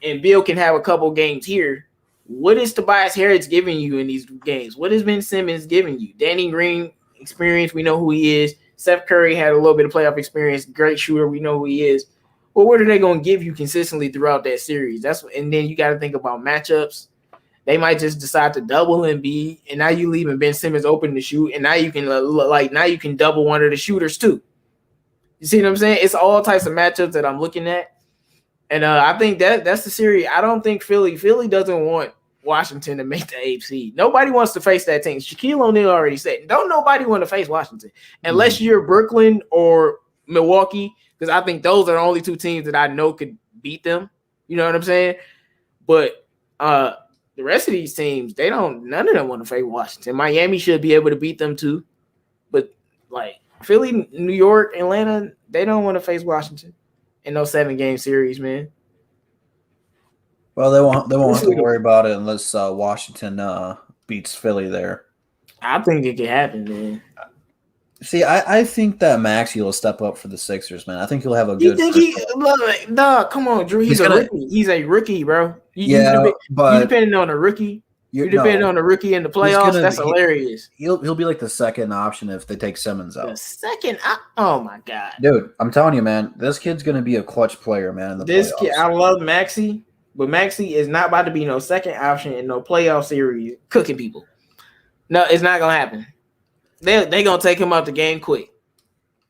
and Beal can have a couple games here. What is Tobias Harris giving you in these games? What has Ben Simmons giving you? Danny Green experience, we know who he is. Seth Curry had a little bit of playoff experience, great shooter, we know who he is. Well, what are they going to give you consistently throughout that series? And then you got to think about matchups. They might just decide to double Embiid, and now you leaving Ben Simmons open to shoot, and now you can double one of the shooters too. You see what I'm saying? It's all types of matchups that I'm looking at, and I think that's the series. I don't think Philly doesn't want Washington to make the AFC. Nobody wants to face that team. Shaquille O'Neal already said, don't nobody want to face Washington unless you're Brooklyn or Milwaukee, because I think those are the only 2 teams that I know could beat them. You know what I'm saying? But the rest of these teams, none of them want to face Washington. Miami should be able to beat them too. But like Philly, New York, Atlanta, they don't want to face Washington in those 7-game series, man. Well, they won't have to worry about it unless Washington beats Philly there. I think it can happen, man. See, I think that Maxey will step up for the Sixers, man. I think he'll have a good. You think come on, Drew. He's a rookie. He's a rookie, bro. But you depending on a rookie. You're depending on a rookie in the playoffs. That's hilarious. He'll be like the second option if they take Simmons out. The second, oh my god, dude! I'm telling you, man, this kid's gonna be a clutch player, man. In the playoffs. Kid, I love Maxey, but Maxey is not about to be no second option in no playoff series cooking people. No, it's not gonna happen. They gonna take him out the game quick.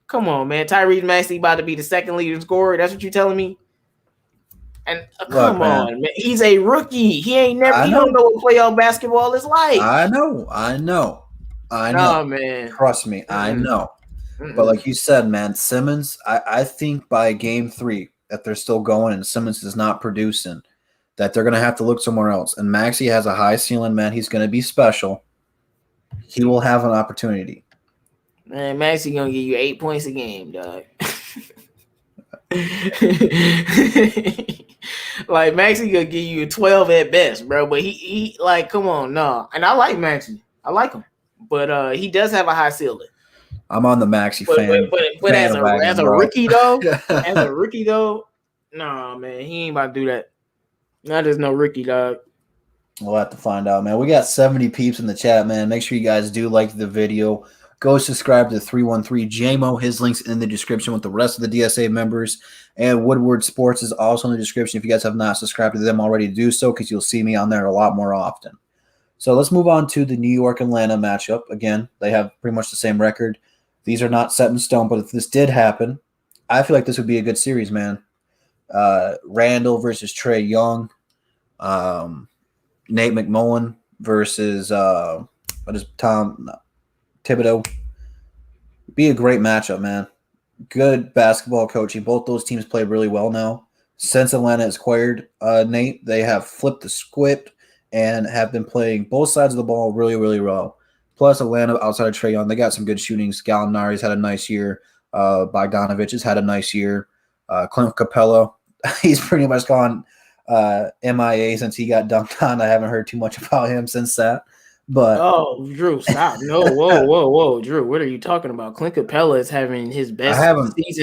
Come on, man. Tyrese Maxey about to be the second leading scorer. That's what you're telling me? And come on, man. He's a rookie. He ain't never. He don't know what playoff basketball is like. I know. No, man. Trust me, I know. But like you said, man, Simmons. I think by game 3 that they're still going and Simmons is not producing, that they're gonna have to look somewhere else. And Maxey has a high ceiling, man. He's gonna be special. He will have an opportunity. Man, Maxey gonna give you 8 points a game, dog. Like Maxey gonna give you 12 at best, bro. But he like, come on, no. And I like Maxey. I like him, but he does have a high ceiling. I'm on the Maxey fan. But as a rookie though, nah, man, he ain't about to do that. Not as no rookie, dog. We'll have to find out, man. We got 70 peeps in the chat, man. Make sure you guys do like the video. Go subscribe to 313 JMO. His link's in the description with the rest of the DSA members. And Woodward Sports is also in the description. If you guys have not subscribed to them already, do so because you'll see me on there a lot more often. So let's move on to the New York-Atlanta matchup. Again, they have pretty much the same record. These are not set in stone, but if this did happen, I feel like this would be a good series, man. Randall versus Trae Young. Nate McMullen versus Thibodeau. Be a great matchup, man. Good basketball coaching. Both those teams play really well now. since Atlanta acquired Nate, they have flipped the script and have been playing both sides of the ball really, really well. Plus, Atlanta, outside of Trae Young, they got some good shootings. Gallinari's had a nice year. Bogdanovich has had a nice year. Clint Capella, he's pretty much gone MIA since he got dunked on. I haven't heard too much about him since that. But Drew, stop! No, whoa, Drew, what are you talking about? Clint Capella is having his best season. He's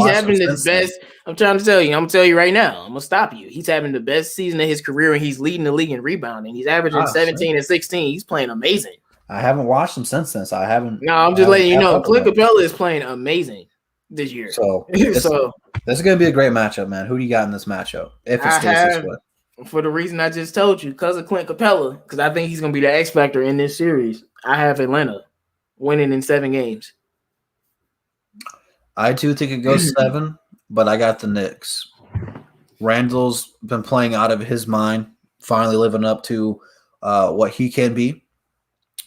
having his best. I'm trying to tell you. I'm gonna tell you right now. I'm gonna stop you. He's having the best season of his career, and he's leading the league in rebounding. He's averaging 17 and 16. He's playing amazing. I haven't watched him since then, so I haven't. No, I'm just letting you know. Clint Capella is playing amazing this year. So this is gonna be a great matchup, man. Who do you got in this matchup? If it stays this way. For the reason I just told you, because of Clint Capella, because I think he's going to be the X factor in this series. I have Atlanta winning in 7 games. I too think it goes 7, but I got the Knicks. Randall's been playing out of his mind, finally living up to what he can be.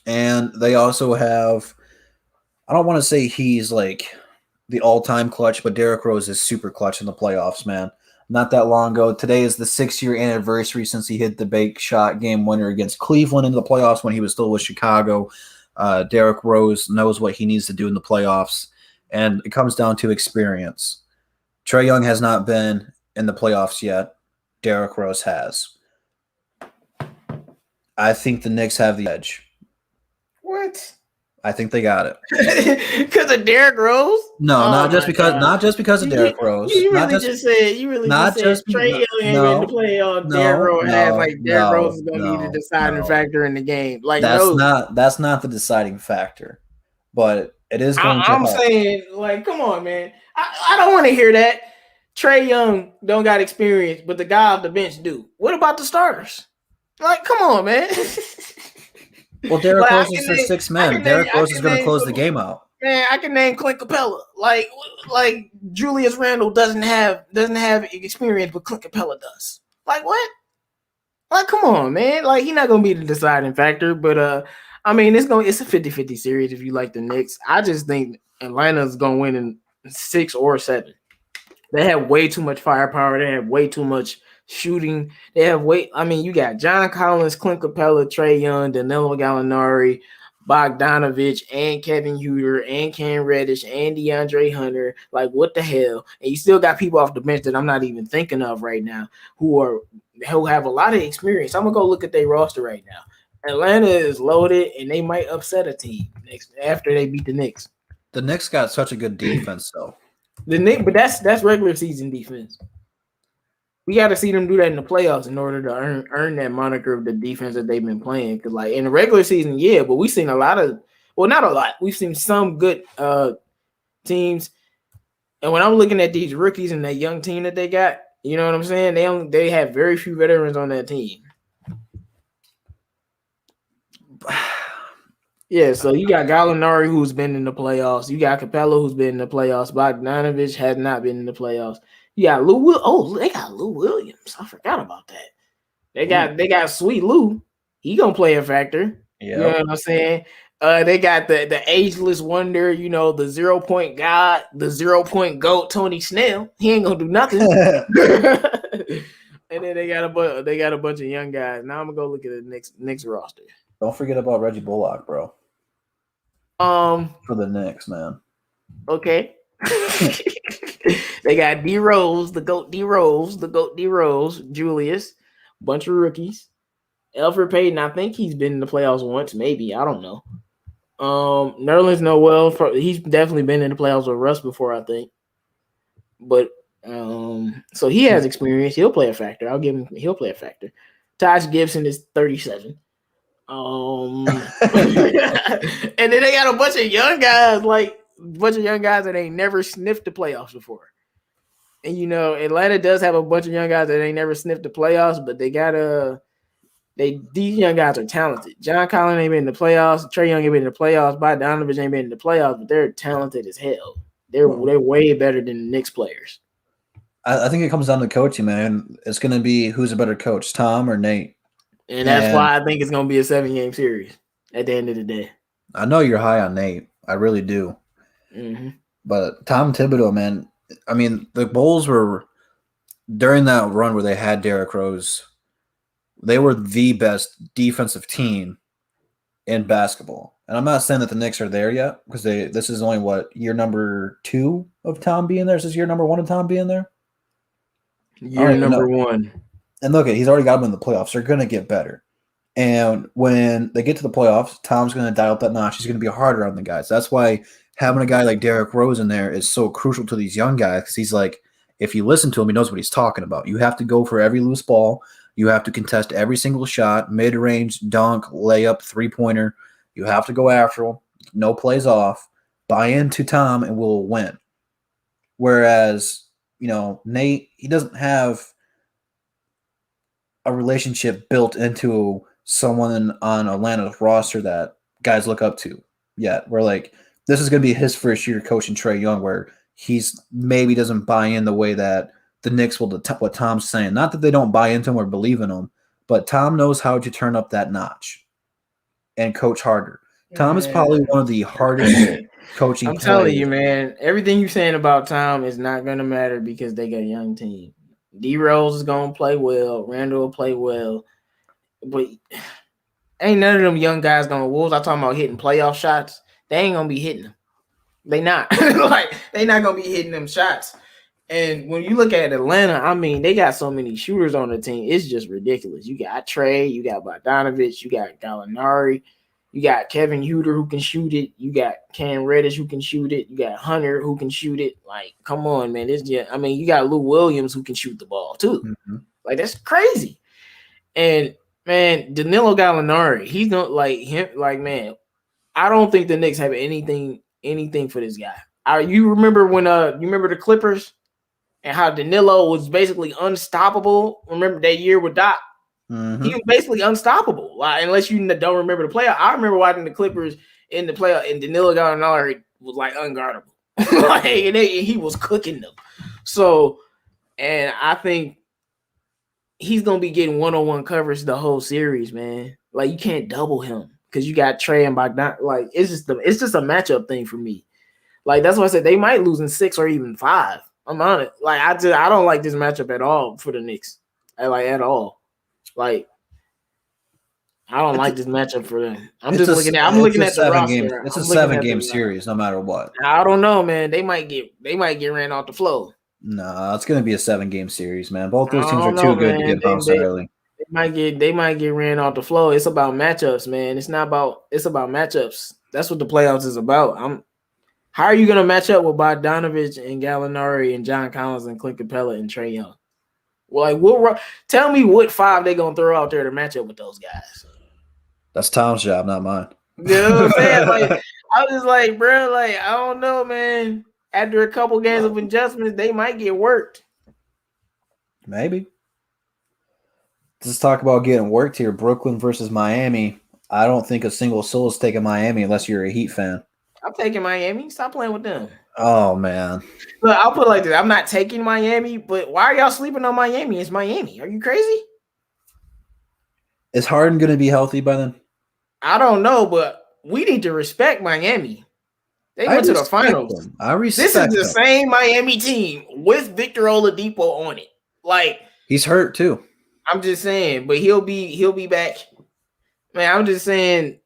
And they also have, I don't want to say he's like the all-time clutch, but Derrick Rose is super clutch in the playoffs, man. Not that long ago. Today is the 6-year anniversary since he hit the bake shot game winner against Cleveland in the playoffs when he was still with Chicago. Derrick Rose knows what he needs to do in the playoffs, and it comes down to experience. Trae Young has not been in the playoffs yet. Derrick Rose has. I think the Knicks have the edge. What? I think they got it. Because of Derrick Rose? No, not just because of Derrick Rose. You really just said Trae Young ain't in the playoffs. Derrick Rose has Derrick Rose is gonna be the deciding factor in the game. Like that's not the deciding factor. But it is going to I'm help. saying, like, come on, man. I don't want to hear that. Trae Young don't got experience, but the guy off the bench do. What about the starters? Like, come on, man. Well, Derrick Rose is their 6th man. Derrick Rose is going to close the game out. Man, I can name Clint Capella. Like Julius Randle doesn't have experience, but Clint Capella does. Like what? Like, come on, man. Like, he's not gonna be the deciding factor, but I mean, it's a 50-50 series if you like the Knicks. I just think Atlanta's gonna win in 6 or 7. They have way too much firepower. They have way too much shooting. They have you got John Collins, Clint Capella, Trae Young, Danilo Gallinari, Bogdanovich, and Kevin Huerter, and Cam Reddish, and DeAndre Hunter. Like, what the hell? And you still got people off the bench that I'm not even thinking of right now who have a lot of experience. I'm gonna go look at their roster right now. Atlanta is loaded, and they might upset a team after they beat the Knicks. The Knicks got such a good defense, though. But that's regular season defense. We got to see them do that in the playoffs in order to earn that moniker of the defense that they've been playing. Because, like, in the regular season, yeah, but we've seen not a lot. We've seen some good teams. And when I'm looking at these rookies and that young team that they got, you know what I'm saying? They have very few veterans on that team. Yeah, so you got Gallinari, who's been in the playoffs. You got Capella, who's been in the playoffs. Bogdanovich has not been in the playoffs. You got they got Lou Williams. I forgot about that. They got Sweet Lou. He gonna play a factor. Yep. You know what I'm saying? They got the ageless wonder, the 0-point god, the 0-point goat, Tony Snell. He ain't gonna do nothing. And then they got a bunch of young guys. Now I'm gonna go look at the Knicks roster. Don't forget about Reggie Bullock, bro. For the Knicks, man. Okay. They got D Rose, the GOAT D Rose, Julius, bunch of rookies. Elfrid Payton, I think he's been in the playoffs once, maybe. I don't know. Nerlens Noel, he's definitely been in the playoffs with Russ before, I think. But so he has experience. He'll play a factor. I'll give him. He'll play a factor. Taj Gibson is 37. And then they got a bunch of young guys, that ain't never sniffed the playoffs before. And Atlanta does have a bunch of young guys that ain't never sniffed the playoffs, but these young guys are talented. John Collins ain't been in the playoffs. Trae Young ain't been in the playoffs. Bogdanovich ain't been in the playoffs, but they're talented as hell. They're way better than the Knicks players. I think it comes down to coaching, man. It's going to be who's a better coach, Tom or Nate. And that's why I think it's going to be a 7-game series at the end of the day. I know you're high on Nate. I really do. Mm-hmm. But Tom Thibodeau, man, I mean, the Bulls were during that run where they had Derrick Rose, they were the best defensive team in basketball. And I'm not saying that the Knicks are there yet because this is only year number 2 of Tom being there. Is this year number 1 of Tom being there? Year number 1. And look, he's already got them in the playoffs. They're going to get better. And when they get to the playoffs, Tom's going to dial up that notch. He's going to be harder on the guys. That's why having a guy like Derrick Rose in there is so crucial to these young guys because he's like, if you listen to him, he knows what he's talking about. You have to go for every loose ball. You have to contest every single shot, mid-range, dunk, layup, three-pointer. You have to go after him. No plays off. Buy into Tom, and we'll win. Whereas, Nate, he doesn't have a relationship built into someone on Atlanta's roster that guys look up to yet. We're like, this is going to be his first year coaching Trae Young, where he's maybe doesn't buy in the way that the Knicks will. What Tom's saying, not that they don't buy into him or believe in him, but Tom knows how to turn up that notch and coach harder. Tom is probably one of the hardest coaching. I'm telling you, man, everything you're saying about Tom is not going to matter because they got a young team. D Rose is going to play well. Randall will play well. But ain't none of them young guys going to Wolves. I'm talking about hitting playoff shots. They ain't going to be hitting them. They not. They not going to be hitting them shots. And when you look at Atlanta, I mean, they got so many shooters on the team. It's just ridiculous. You got Trae. You got Bogdanovich. You got Gallinari. You got Kevin Huerter who can shoot it. You got Cam Reddish who can shoot it. You got Hunter who can shoot it. Like, come on, man. You got Lou Williams who can shoot the ball too. Mm-hmm. Like, that's crazy. And man, Danilo Gallinari, he's not like him. Like, man, I don't think the Knicks have anything for this guy. You remember when you remember the Clippers and how Danilo was basically unstoppable? Remember that year with Doc? Mm-hmm. He was basically unstoppable. Like, unless you don't remember the playoff. I remember watching the Clippers in the playoff, and Danilo Gallinari was like unguardable. and he was cooking them. So, and I think he's gonna be getting one-on-one coverage the whole series, man. Like, you can't double him because you got Trae and Bogdan. Like, it's just a matchup thing for me. Like, that's why I said they might lose in 6 or even 5. I'm on it. Like, I don't like this matchup at all for the Knicks. At all. Like, I don't like this matchup for them. I'm looking at the roster. It's a 7-game series, no matter what. I don't know, man. They might get ran off the floor. No, it's going to be a 7-game series, man. Both those teams are too good to get bounced early. They might get ran off the floor. It's about matchups, man. It's about matchups. That's what the playoffs is about. How are you going to match up with Bogdanovich and Gallinari and John Collins and Clint Capella and Trae Young? Like, tell me what 5 they're going to throw out there to match up with those guys. That's Tom's job, not mine. You know what I'm saying? Like, I was just like, bro, like, I don't know, man. After a couple games of adjustments, they might get worked. Maybe. Let's talk about getting worked here. Brooklyn versus Miami. I don't think a single soul is taking Miami unless you're a Heat fan. I'm taking Miami. Stop playing with them. Oh, man. Look, I'll put it like this. I'm not taking Miami, but why are y'all sleeping on Miami? It's Miami. Are you crazy? Is Harden going to be healthy by then? I don't know, but we need to respect Miami. They went to the finals. I respect This is the same Miami team with Victor Oladipo on it. Like, he's hurt too. I'm just saying, but he'll be back. Man, I'm just saying,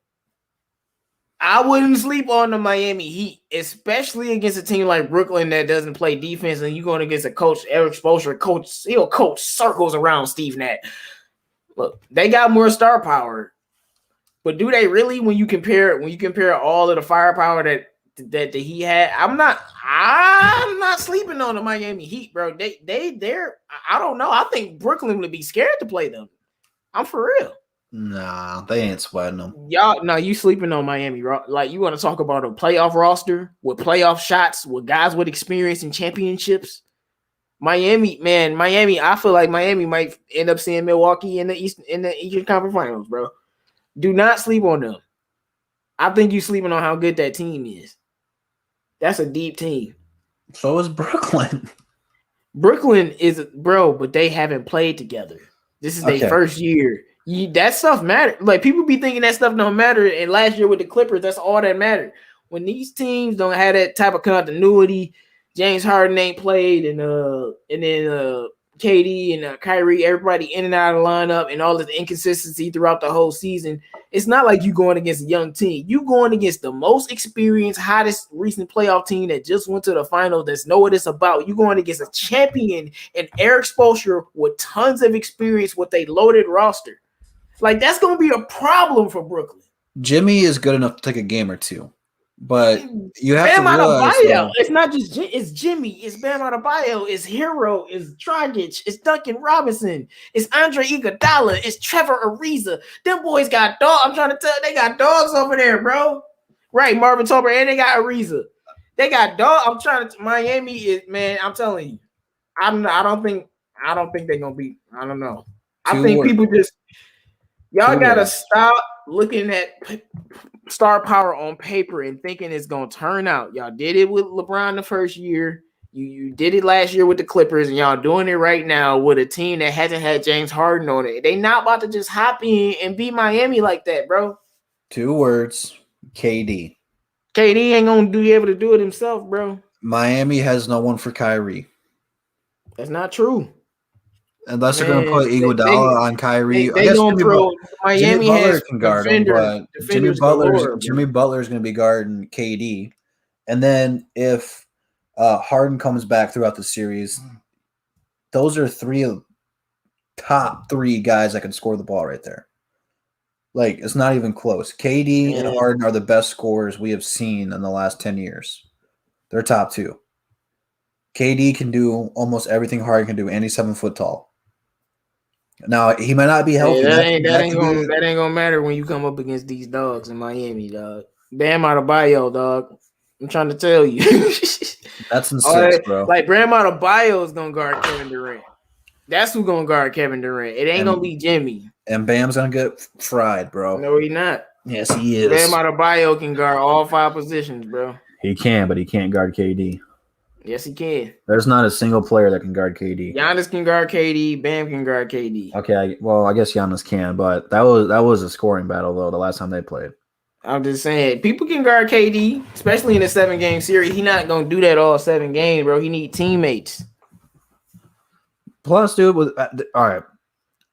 I wouldn't sleep on the Miami Heat, especially against a team like Brooklyn that doesn't play defense, and you're going against a coach, Eric Spoelstra, he'll coach circles around Steve Nash. Look, they got more star power, but do they really? When you compare all of the firepower that he had, I'm not sleeping on the Miami Heat, bro. They're I don't know. I think Brooklyn would be scared to play them. I'm for real. Nah, they ain't sweating them. Y'all, no, you sleeping on Miami. Like, you want to talk about a playoff roster with playoff shots with guys with experience in championships? Miami, I feel like Miami might end up seeing Milwaukee in the Eastern Conference Finals, bro. Do not sleep on them. I think you sleeping on how good that team is. That's a deep team. So is Brooklyn. Brooklyn is, bro, but they haven't played together. This is their first year. That stuff matters. Like, people be thinking that stuff don't matter. And last year with the Clippers, that's all that mattered. When these teams don't have that type of continuity, James Harden ain't played, and then KD and Kyrie, everybody in and out of the lineup, and all this inconsistency throughout the whole season. It's not like you going against a young team. You going against the most experienced, hottest recent playoff team that just went to the final. That's know what it's about. You going against a champion and Eric Spoelstra with tons of experience with a loaded roster. Like, that's going to be a problem for Brooklyn. Jimmy is good enough to take a game or two, but you have Bam to realize Adebayo. It's not just it's Jimmy. It's Bam Adebayo. It's Hero. It's Dragic. It's Duncan Robinson. It's Andre Iguodala. It's Trevor Ariza. Them boys got dogs. I'm trying to tell you, they got dogs over there, bro. Right, Marvin Tolbert, and they got Ariza. They got dogs. I'm trying to. Miami is, man. I'm telling you. I don't think they're gonna be. I don't know. I think people just y'all gotta stop looking at star power on paper and thinking it's gonna turn out. Y'all did it with LeBron the first year. You did it last year with the Clippers, and y'all doing it right now with a team that hasn't had James Harden on it. They not about to just hop in and beat Miami like that, bro. 2 words: KD. KD ain't gonna be able to do it himself, bro. Miami has no one for Kyrie. That's not true. Unless they're going to put Iguodala on Kyrie. They don't throw. Miami has can guard him, but Jimmy Butler is going to be guarding KD. And then if Harden comes back throughout the series, those are top 3 guys that can score the ball right there. Like, it's not even close. KD and Harden are the best scorers we have seen in the last 10 years. They're top 2. KD can do almost everything Harden can do, and he's 7 foot tall. Now, he might not be healthy. That ain't gonna matter when you come up against these dogs in Miami, dog. Bam Adebayo, dog. I'm trying to tell you. That's in 6, bro. Like, Bam Adebayo is gonna guard Kevin Durant. That's who's gonna guard Kevin Durant. It ain't gonna be Jimmy. And Bam's gonna get fried, bro. No, he not. Yes, he is. Bam Adebayo can guard all 5 positions, bro. He can, but he can't guard KD. Yes, he can. There's not a single player that can guard KD. Giannis can guard KD. Bam can guard KD. Okay, I guess Giannis can, but that was a scoring battle though. The last time they played. I'm just saying, people can guard KD, especially in a 7-game series. He not gonna do that all 7 games, bro. He need teammates. Plus, dude, all right.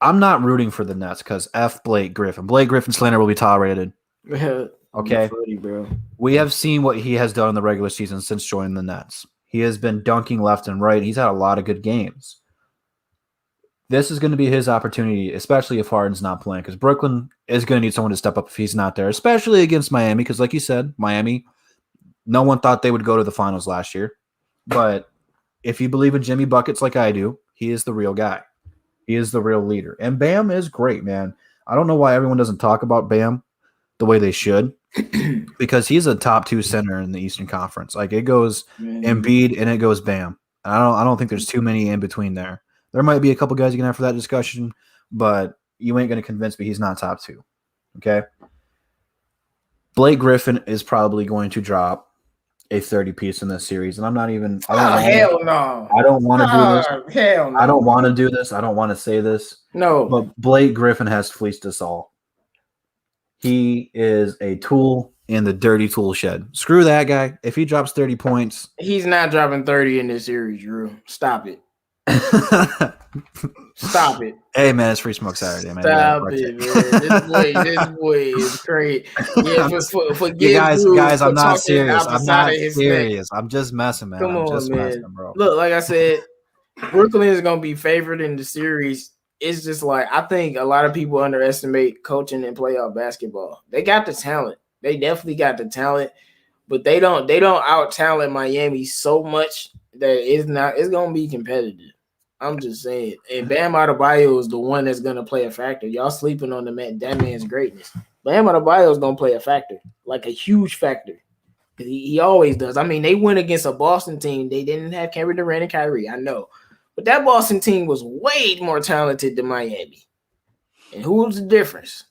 I'm not rooting for the Nets because F Blake Griffin. Blake Griffin slander will be tolerated. Okay, funny, bro. We have seen what he has done in the regular season since joining the Nets. He has been dunking left and right. He's had a lot of good games. This is going to be his opportunity, especially if Harden's not playing, because Brooklyn is going to need someone to step up if he's not there, especially against Miami, because like you said, Miami, no one thought they would go to the finals last year. But if you believe in Jimmy Buckets like I do, he is the real guy. He is the real leader. And Bam is great, man. I don't know why everyone doesn't talk about Bam the way they should. Because he's a top 2 center in the Eastern Conference. Like, it goes Embiid and it goes Bam. I don't think there's too many in between there. There might be a couple guys you can have for that discussion, but you ain't going to convince me he's not top 2. Okay? Blake Griffin is probably going to drop a 30-piece in this series, and I'm not even. Hell no! I don't want to do this. Hell no! I don't want to do this. I don't want to say this. No. But Blake Griffin has fleeced us all. He is a tool in the dirty tool shed. Screw that guy. If he drops 30 points. He's not dropping 30 in this series, Drew. Stop it. Stop it. Hey, man, it's Free Smoke Saturday, man. Stop it, man. This boy is great. Yeah, guys, I'm not serious. I'm not serious. I'm just messing, man. Come on, just man. messing, bro. Look, like I said, Brooklyn is going to be favored in the series. It's just like, I think a lot of people underestimate coaching in playoff basketball. They got the talent. They definitely got the talent, but they don't out talent Miami so much that it's gonna be competitive. I'm just saying. And Bam Adebayo is the one that's gonna play a factor. Y'all sleeping on that man's greatness. Bam Adebayo is gonna play a factor, like a huge factor. He always does. I mean, they went against a Boston team. They didn't have Kevin Durant and Kyrie, I know. But that Boston team was way more talented than Miami. And who was the difference?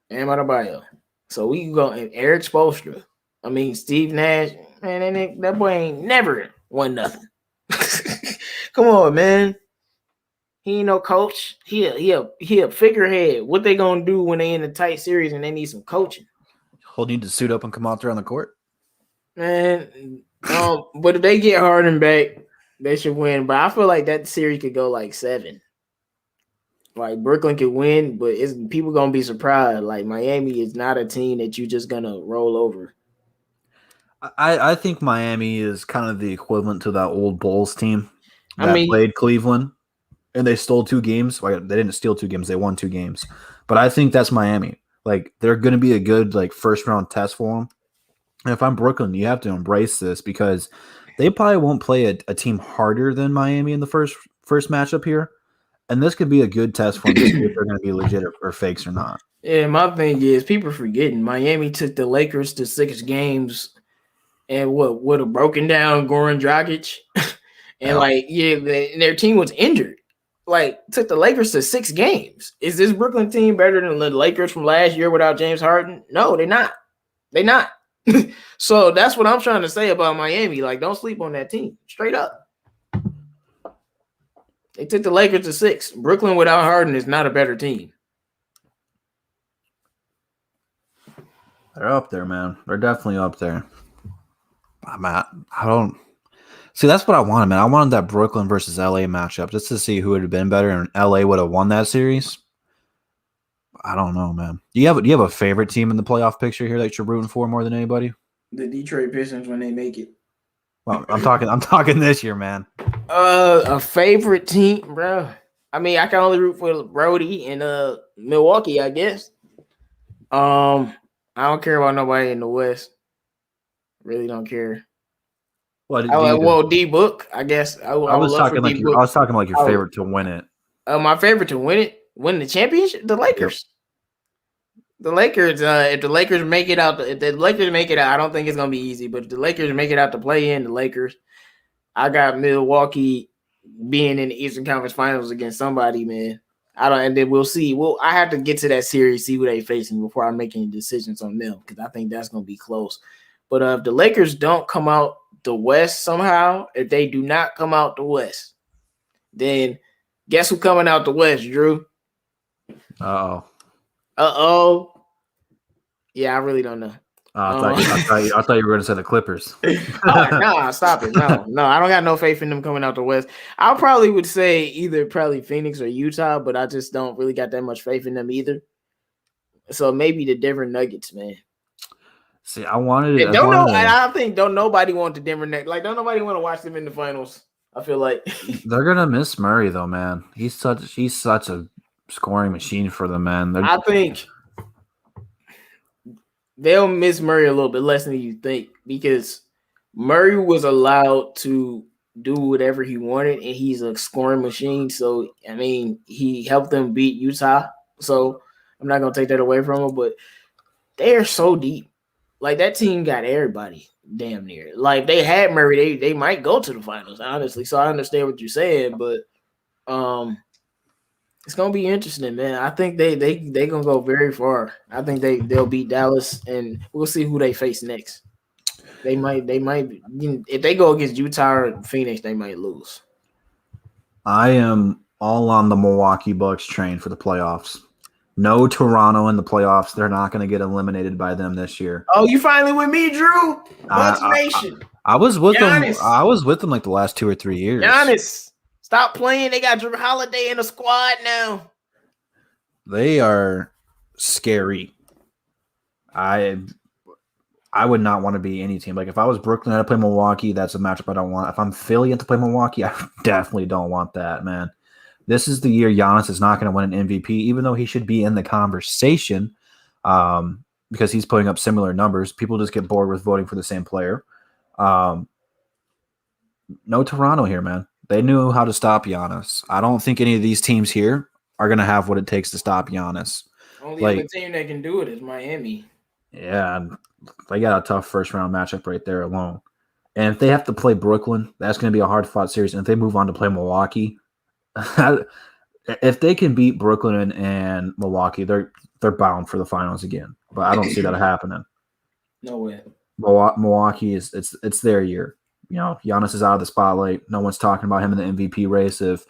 Bam Adebayo. So we can go and Eric Spoelstra. I mean, Steve Nash, man, that boy ain't never won nothing. Come on, man. He ain't no coach. He a figurehead. What they gonna do when they in a tight series and they need some coaching? He'll need to suit up and come out there on the court. Man, but if they get Harden back, They should win, but I feel like that series could go like 7. Like Brooklyn could win, but people gonna be surprised. Like Miami is not a team that you just gonna roll over. I think Miami is kind of the equivalent to that old Bulls team that I mean, played Cleveland, and they stole 2 games. Well, they didn't steal 2 games; they won 2 games. But I think that's Miami. Like they're going to be a good like first round test for them. And if I'm Brooklyn, you have to embrace this because they probably won't play a team harder than Miami in the first matchup here. And this could be a good test for them to see if they're going to be legit or fakes or not. Yeah, my thing is people forgetting Miami took the Lakers to 6 games and would have broken down Goran Dragic. And their team was injured. Like took the Lakers to 6 games. Is this Brooklyn team better than the Lakers from last year without James Harden? No, they're not. They're not. So that's what I'm trying to say about Miami. Like, don't sleep on that team. Straight up. They took the Lakers to 6. Brooklyn without Harden is not a better team. They're up there, man. They're definitely up there. I don't see. That's what I wanted, man. I wanted that Brooklyn versus LA matchup just to see who would have been better, and LA would have won that series. I don't know, man. Do you have a favorite team in the playoff picture here that you're rooting for more than anybody? The Detroit Pistons when they make it. Well, I'm talking this year, man. A favorite team, bro. I mean, I can only root for Brody and Milwaukee, I guess. I don't care about nobody in the West. Really don't care. Well, D-Book, I guess. I was talking like your favorite to win it. My favorite to win the championship, the Lakers. Yep. The Lakers, if the Lakers make it out, I don't think it's gonna be easy. But if the Lakers make it out to play in the Lakers, I got Milwaukee being in the Eastern Conference Finals against somebody, man. And then we'll see. I have to get to that series, see who they facing before I make any decisions on them because I think that's gonna be close. But if the Lakers don't come out the West somehow, if they do not come out the West, then guess who's coming out the West, Drew? Uh-oh. Yeah, I really don't know. I thought you were going to say the Clippers. No, stop it. No, I don't got no faith in them coming out the West. I probably would say either probably Phoenix or Utah, but I just don't really got that much faith in them either. So maybe the Denver Nuggets, man. See, I wanted it. I think don't nobody want the Denver Nuggets. Like, don't nobody want to watch them in the finals. I feel like they're gonna miss Murray though, man. He's such a scoring machine for them, man. I think they'll miss Murray a little bit less than you think because Murray was allowed to do whatever he wanted, and he's a scoring machine. So, I mean, he helped them beat Utah. So, I'm not going to take that away from him, but they are so deep. Like, that team got everybody damn near. Like, they had Murray. They might go to the finals, honestly. So, I understand what you're saying, but it's gonna be interesting, man. I think they gonna go very far. I think they'll beat Dallas, and we'll see who they face next. They might if they go against Utah or Phoenix, they might lose. I am all on the Milwaukee Bucks train for the playoffs. No Toronto in the playoffs. They're not going to get eliminated by them this year. Oh, you finally with me, Drew? Bucks Nation. I was with Giannis. them. I was with them like the last 2 or 3 years. Giannis. Stop playing. They got Drew Holiday in the squad now. They are scary. I would not want to be any team. Like if I was Brooklyn, I'd play Milwaukee. That's a matchup I don't want. If I'm Philly and to play Milwaukee, I definitely don't want that, man. This is the year Giannis is not going to win an MVP, even though he should be in the conversation because he's putting up similar numbers. People just get bored with voting for the same player. No Toronto here, man. They knew how to stop Giannis. I don't think any of these teams here are going to have what it takes to stop Giannis. Only other team that can do it is Miami. Yeah, they got a tough first-round matchup right there alone. And if they have to play Brooklyn, that's going to be a hard-fought series. And if they move on to play Milwaukee, if they can beat Brooklyn and Milwaukee, they're bound for the finals again. But I don't see that happening. No way. Milwaukee it's their year. You know, Giannis is out of the spotlight. No one's talking about him in the MVP race. If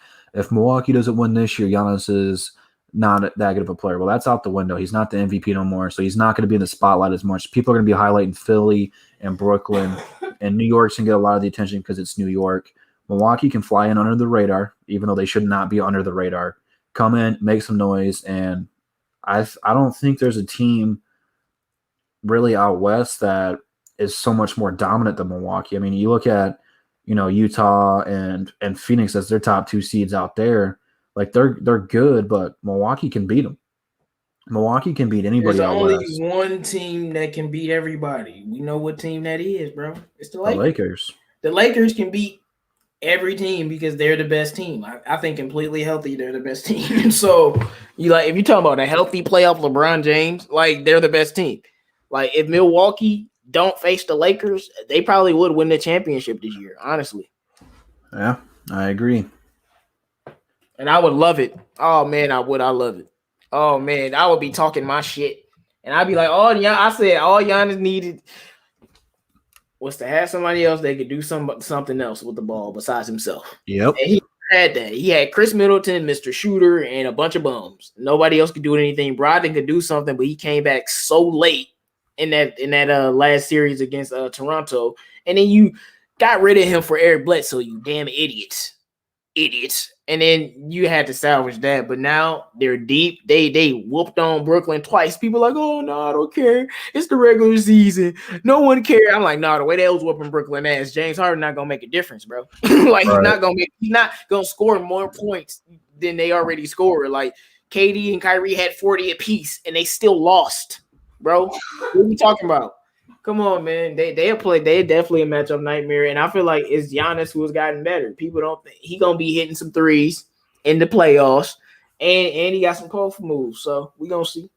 Milwaukee doesn't win this year, Giannis is not that good of a player. Well, that's out the window. He's not the MVP no more, so he's not going to be in the spotlight as much. People are going to be highlighting Philly and Brooklyn, and New York's going to get a lot of the attention because it's New York. Milwaukee can fly in under the radar, even though they should not be under the radar. Come in, make some noise, and I don't think there's a team really out west that is so much more dominant than Milwaukee. I mean, you look at, Utah and Phoenix as their top 2 seeds out there. Like they're good, but Milwaukee can beat them. Milwaukee can beat anybody There's out only west. one team that can beat everybody. We know what team that is, bro. It's the The Lakers. Lakers. The Lakers can beat every team because they're the best team. I think completely healthy, they're the best team. So if you're talking about a healthy playoff LeBron James, like they're the best team. Like if Milwaukee don't face the Lakers, they probably would win the championship this year, honestly. Yeah, I agree. And I would love it. Oh man, I would. I love it. Oh man, I would be talking my shit. And I'd be like, all Giannis needed was to have somebody else that could do something else with the ball besides himself. Yep. And he had that. He had Chris Middleton, Mr. Shooter, and a bunch of bums. Nobody else could do anything. Brogdon could do something, but he came back so late in that last series against Toronto. And then you got rid of him for Eric Bledsoe, you damn idiots. And then you had to salvage that. But now they're deep. They whooped on Brooklyn twice. People are like, oh no, I don't care. It's the regular season. No one cares. I'm like, no, the way they was whooping Brooklyn ass, James Harden not gonna make a difference, bro. Like right. he's not gonna score more points than they already scored. Like KD and Kyrie had 40 apiece and they still lost, bro. What are we talking about? Come on, man. They definitely a matchup nightmare. And I feel like it's Giannis who has gotten better. People don't think he gonna be hitting some threes in the playoffs, and he got some powerful moves. So we gonna see.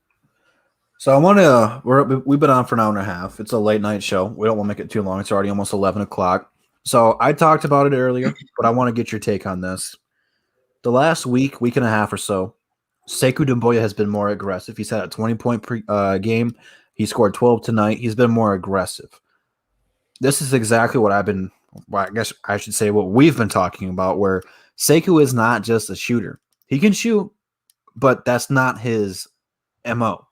So I want to. We've been on for an hour and a half. It's a late night show. We don't want to make it too long. It's already almost 11 o'clock. So I talked about it earlier, but I want to get your take on this. The last week and a half or so, Sekou Doumbouya has been more aggressive. He's had a 20-point game. He scored 12 tonight. He's been more aggressive. This is exactly what I guess I should say what we've been talking about, where Sekou is not just a shooter. He can shoot, but that's not his MO.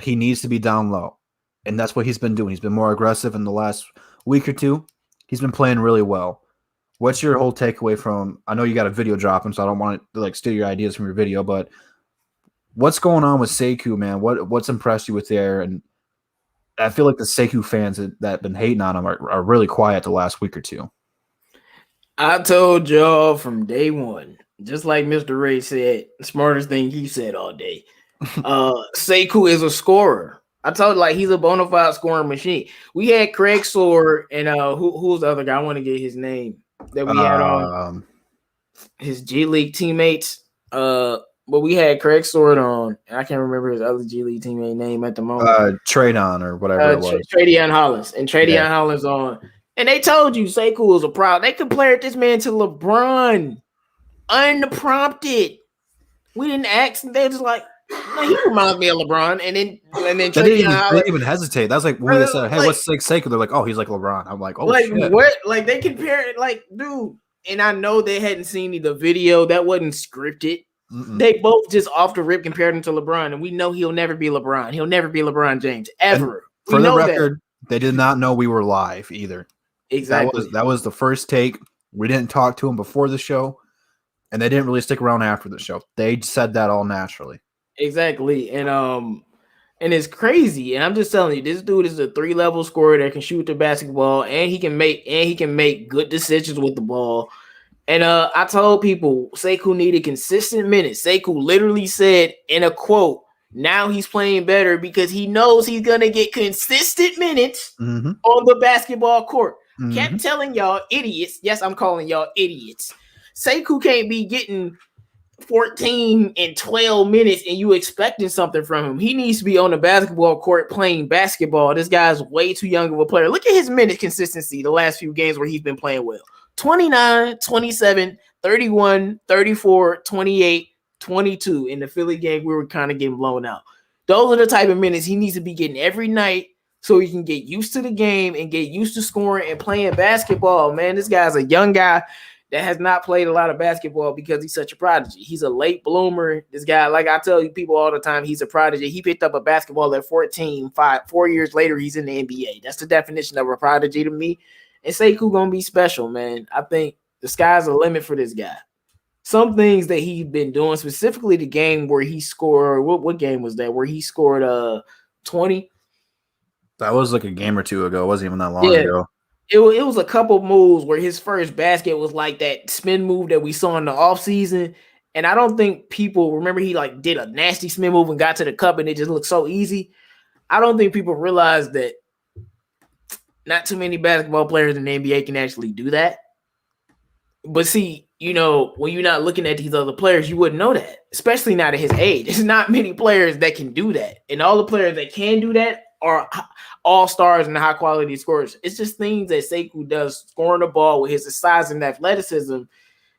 He needs to be down low, and that's what he's been doing. He's been more aggressive in the last week or two. He's been playing really well. What's your whole takeaway from – I know you got a video dropping, so I don't want to steal your ideas from your video, but what's going on with Sekou, man? What's impressed you with there? And I feel like the Sekou fans that have been hating on him are really quiet the last week or two. I told y'all from day one, just like Mr. Ray said, the smartest thing he said all day. Sekou is a scorer. I told he's a bona fide scoring machine. We had Craig Sword and who's the other guy? I want to get his name that we had on his G League teammates. But we had Craig Sword on, and I can't remember his other G League teammate name at the moment. Tradon or whatever it was. Tradion Hollins. And Tradion Hollins on. And they told you Sekou was a problem. They compared this man to LeBron. Unprompted. We didn't ask. They just like, no, he reminds me of LeBron. And then they didn't even hesitate. That's like when we said, hey, what's Sekou? They're like, oh, he's like LeBron. I'm like, oh, shit. What? Like, they compare it, like, dude. And I know they hadn't seen the video. That wasn't scripted. Mm-mm. They both just off the rip compared him to LeBron, and we know he'll never be LeBron. He'll never be LeBron James ever. For the record, they did not know we were live either. Exactly. That was the first take. We didn't talk to him before the show, and they didn't really stick around after the show. They said that all naturally. Exactly, and it's crazy. And I'm just telling you, this dude is a 3-level scorer that can shoot the basketball, and he can make good decisions with the ball. And I told people Sekou needed consistent minutes. Sekou literally said in a quote, now he's playing better because he knows he's going to get consistent minutes on the basketball court. Mm-hmm. Kept telling y'all idiots. Yes, I'm calling y'all idiots. Sekou can't be getting 14 and 12 minutes and you expecting something from him. He needs to be on the basketball court playing basketball. This guy's way too young of a player. Look at his minute consistency the last few games where he's been playing well. 29, 27, 31, 34, 28, 22. In the Philly game, we were kind of getting blown out. Those are the type of minutes he needs to be getting every night so he can get used to the game and get used to scoring and playing basketball. Man, this guy's a young guy that has not played a lot of basketball because he's such a prodigy. He's a late bloomer. This guy, like I tell you people all the time, he's a prodigy. He picked up a basketball at 14, 4 years later, he's in the NBA. That's the definition of a prodigy to me. And Sekou gonna be special, man. I think The sky's the limit for this guy. Some things that he's been doing, specifically the game where he scored. What game was that? Where he scored 20. That was like a game or two ago. It wasn't even that long Yeah. ago. It was a couple moves where his first basket was like that spin move that we saw in the offseason. And I don't think people remember he like did a nasty spin move and got to the cup and it just looked so easy. I don't think people realize that not too many basketball players in the NBA can actually do that. But see, you know, when you're not looking at these other players, you wouldn't know that, especially not at his age. There's not many players that can do that. And all the players that can do that are all-stars and high-quality scorers. It's just things that Sekou does, scoring the ball with his size and athleticism,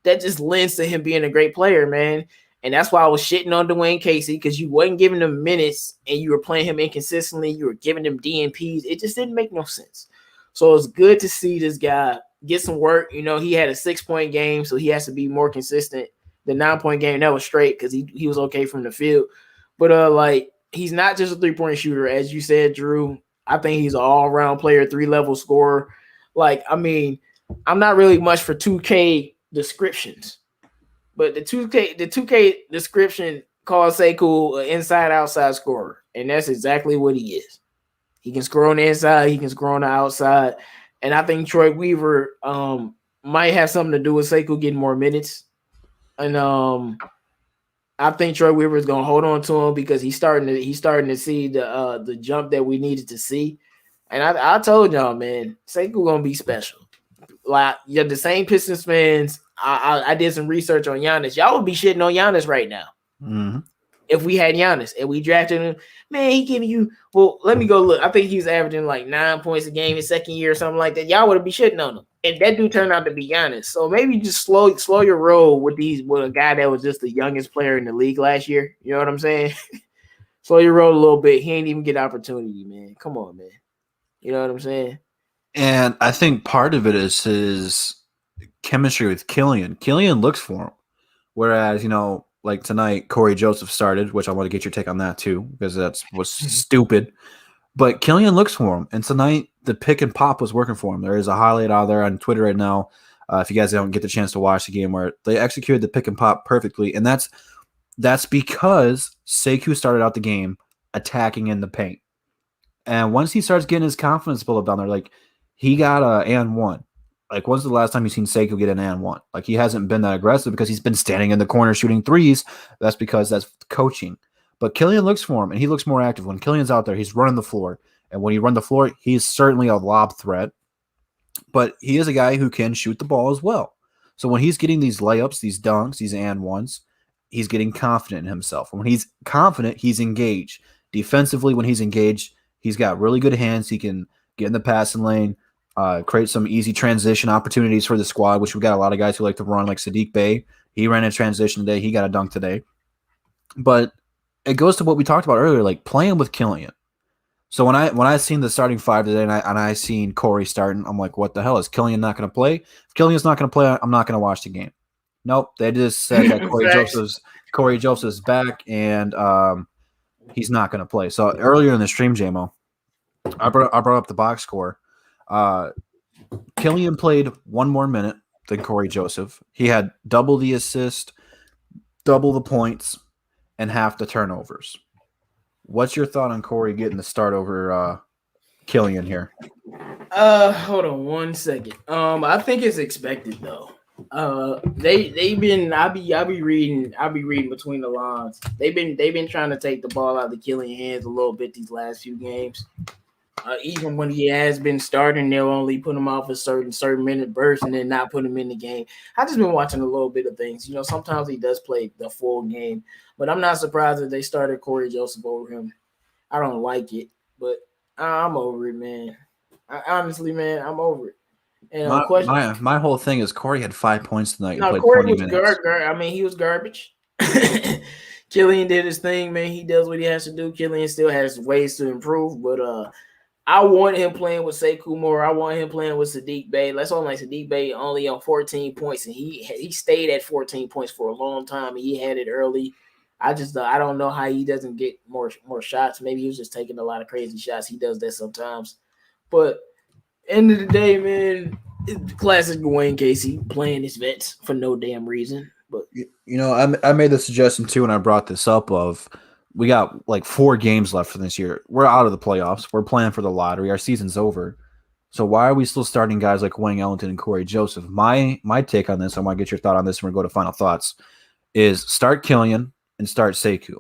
that just lends to him being a great player, man. And that's why I was shitting on Dwayne Casey, because you wasn't giving him minutes and you were playing him inconsistently. You were giving him DNPs. It just didn't make no sense. So it's good to see this guy get some work. You know, he had a 6-point game, so he has to be more consistent. The 9-point game, that was straight because he was okay from the field. But like, he's not just a 3-point shooter, as you said, Drew. I think he's an all-around player, 3-level scorer. Like, I mean, I'm not really much for 2K descriptions, but the 2K description calls Sekou an inside-outside scorer, and that's exactly what he is. He can score on the inside, he can score on the outside, and I think Troy Weaver might have something to do with Sekou getting more minutes. And I think Troy Weaver is gonna hold on to him because he's starting to see the jump that we needed to see. And I told y'all, man, Sekou gonna be special. Like, yeah, the same Pistons fans. I did some research on Giannis. Y'all would be shitting on Giannis right now. Mm-hmm. If we had Giannis and we drafted him, man, he giving you. Well, let me go look. I think he was averaging like 9 points a game his second year or something like that. Y'all would be shitting on him, and that dude turned out to be Giannis. So maybe just slow your roll with a guy that was just the youngest player in the league last year. You know what I'm saying? Slow your roll a little bit. He ain't even get opportunity, man. Come on, man. You know what I'm saying? And I think part of it is his chemistry with Killian. Killian looks for him. Whereas, you know, like tonight, Corey Joseph started, which I want to get your take on that too, because was stupid. But Killian looks for him. And tonight, the pick and pop was working for him. There is a highlight out there on Twitter right now, if you guys don't get the chance to watch the game, where they executed the pick and pop perfectly. And that's because Sekou started out the game attacking in the paint. And once he starts getting his confidence built up down there, like, he got a and one. Like, when's the last time you've seen Sekou get an and one? Like, he hasn't been that aggressive because he's been standing in the corner shooting threes. That's because that's coaching. But Killian looks for him, and he looks more active. When Killian's out there, he's running the floor. And when he runs the floor, he's certainly a lob threat. But he is a guy who can shoot the ball as well. So when he's getting these layups, these dunks, these and ones, he's getting confident in himself. And when he's confident, he's engaged. Defensively, when he's engaged, he's got really good hands. He can get in the passing lane, create some easy transition opportunities for the squad, which we got a lot of guys who like to run, like Sadiq Bey. He ran a transition today. He got a dunk today. But it goes to what we talked about earlier, like playing with Killian. So when I seen the starting five today and I seen Corey starting, I'm like, what the hell? Is Killian not going to play? If Killian's not going to play, I'm not going to watch the game. Nope. They just said that Corey Joseph's back and he's not going to play. So earlier in the stream, JMO, I brought up the box score. Killian played one more minute than Corey Joseph. He had double the assist, double the points, and half the turnovers. What's your thought on Corey getting the start over Killian here? Hold on 1 second. I think it's expected though. They've been I'll be reading between the lines. They've been trying to take the ball out of the Killian hands a little bit these last few games. Even when he has been starting, they'll only put him off a certain minute burst and then not put him in the game. I've just been watching a little bit of things. You know, sometimes he does play the full game, but I'm not surprised that they started Corey Joseph over him. I don't like it, but I'm over it, man. Honestly, man, I'm over it. And my whole thing is Corey had 5 points tonight and played Corey 20 minutes. He was garbage. Killian did his thing, man. He does what he has to do. Killian still has ways to improve, but I want him playing with Sekou more. I want him playing with Sadiq Bey. Let's all like Sadiq Bey only on 14 points, and he stayed at 14 points for a long time. He had it early. I don't know how he doesn't get more shots. Maybe he was just taking a lot of crazy shots. He does that sometimes. But end of the day, man, Classic Dwayne Casey playing his vets for no damn reason. But I made the suggestion too when I brought this up of we got like 4 games left for this year. We're out of the playoffs. We're playing for the lottery. Our season's over. So why are we still starting guys like Wayne Ellington and Corey Joseph? My take on this, I want to get your thought on this and we'll go to final thoughts, is start Killian and start Sekou.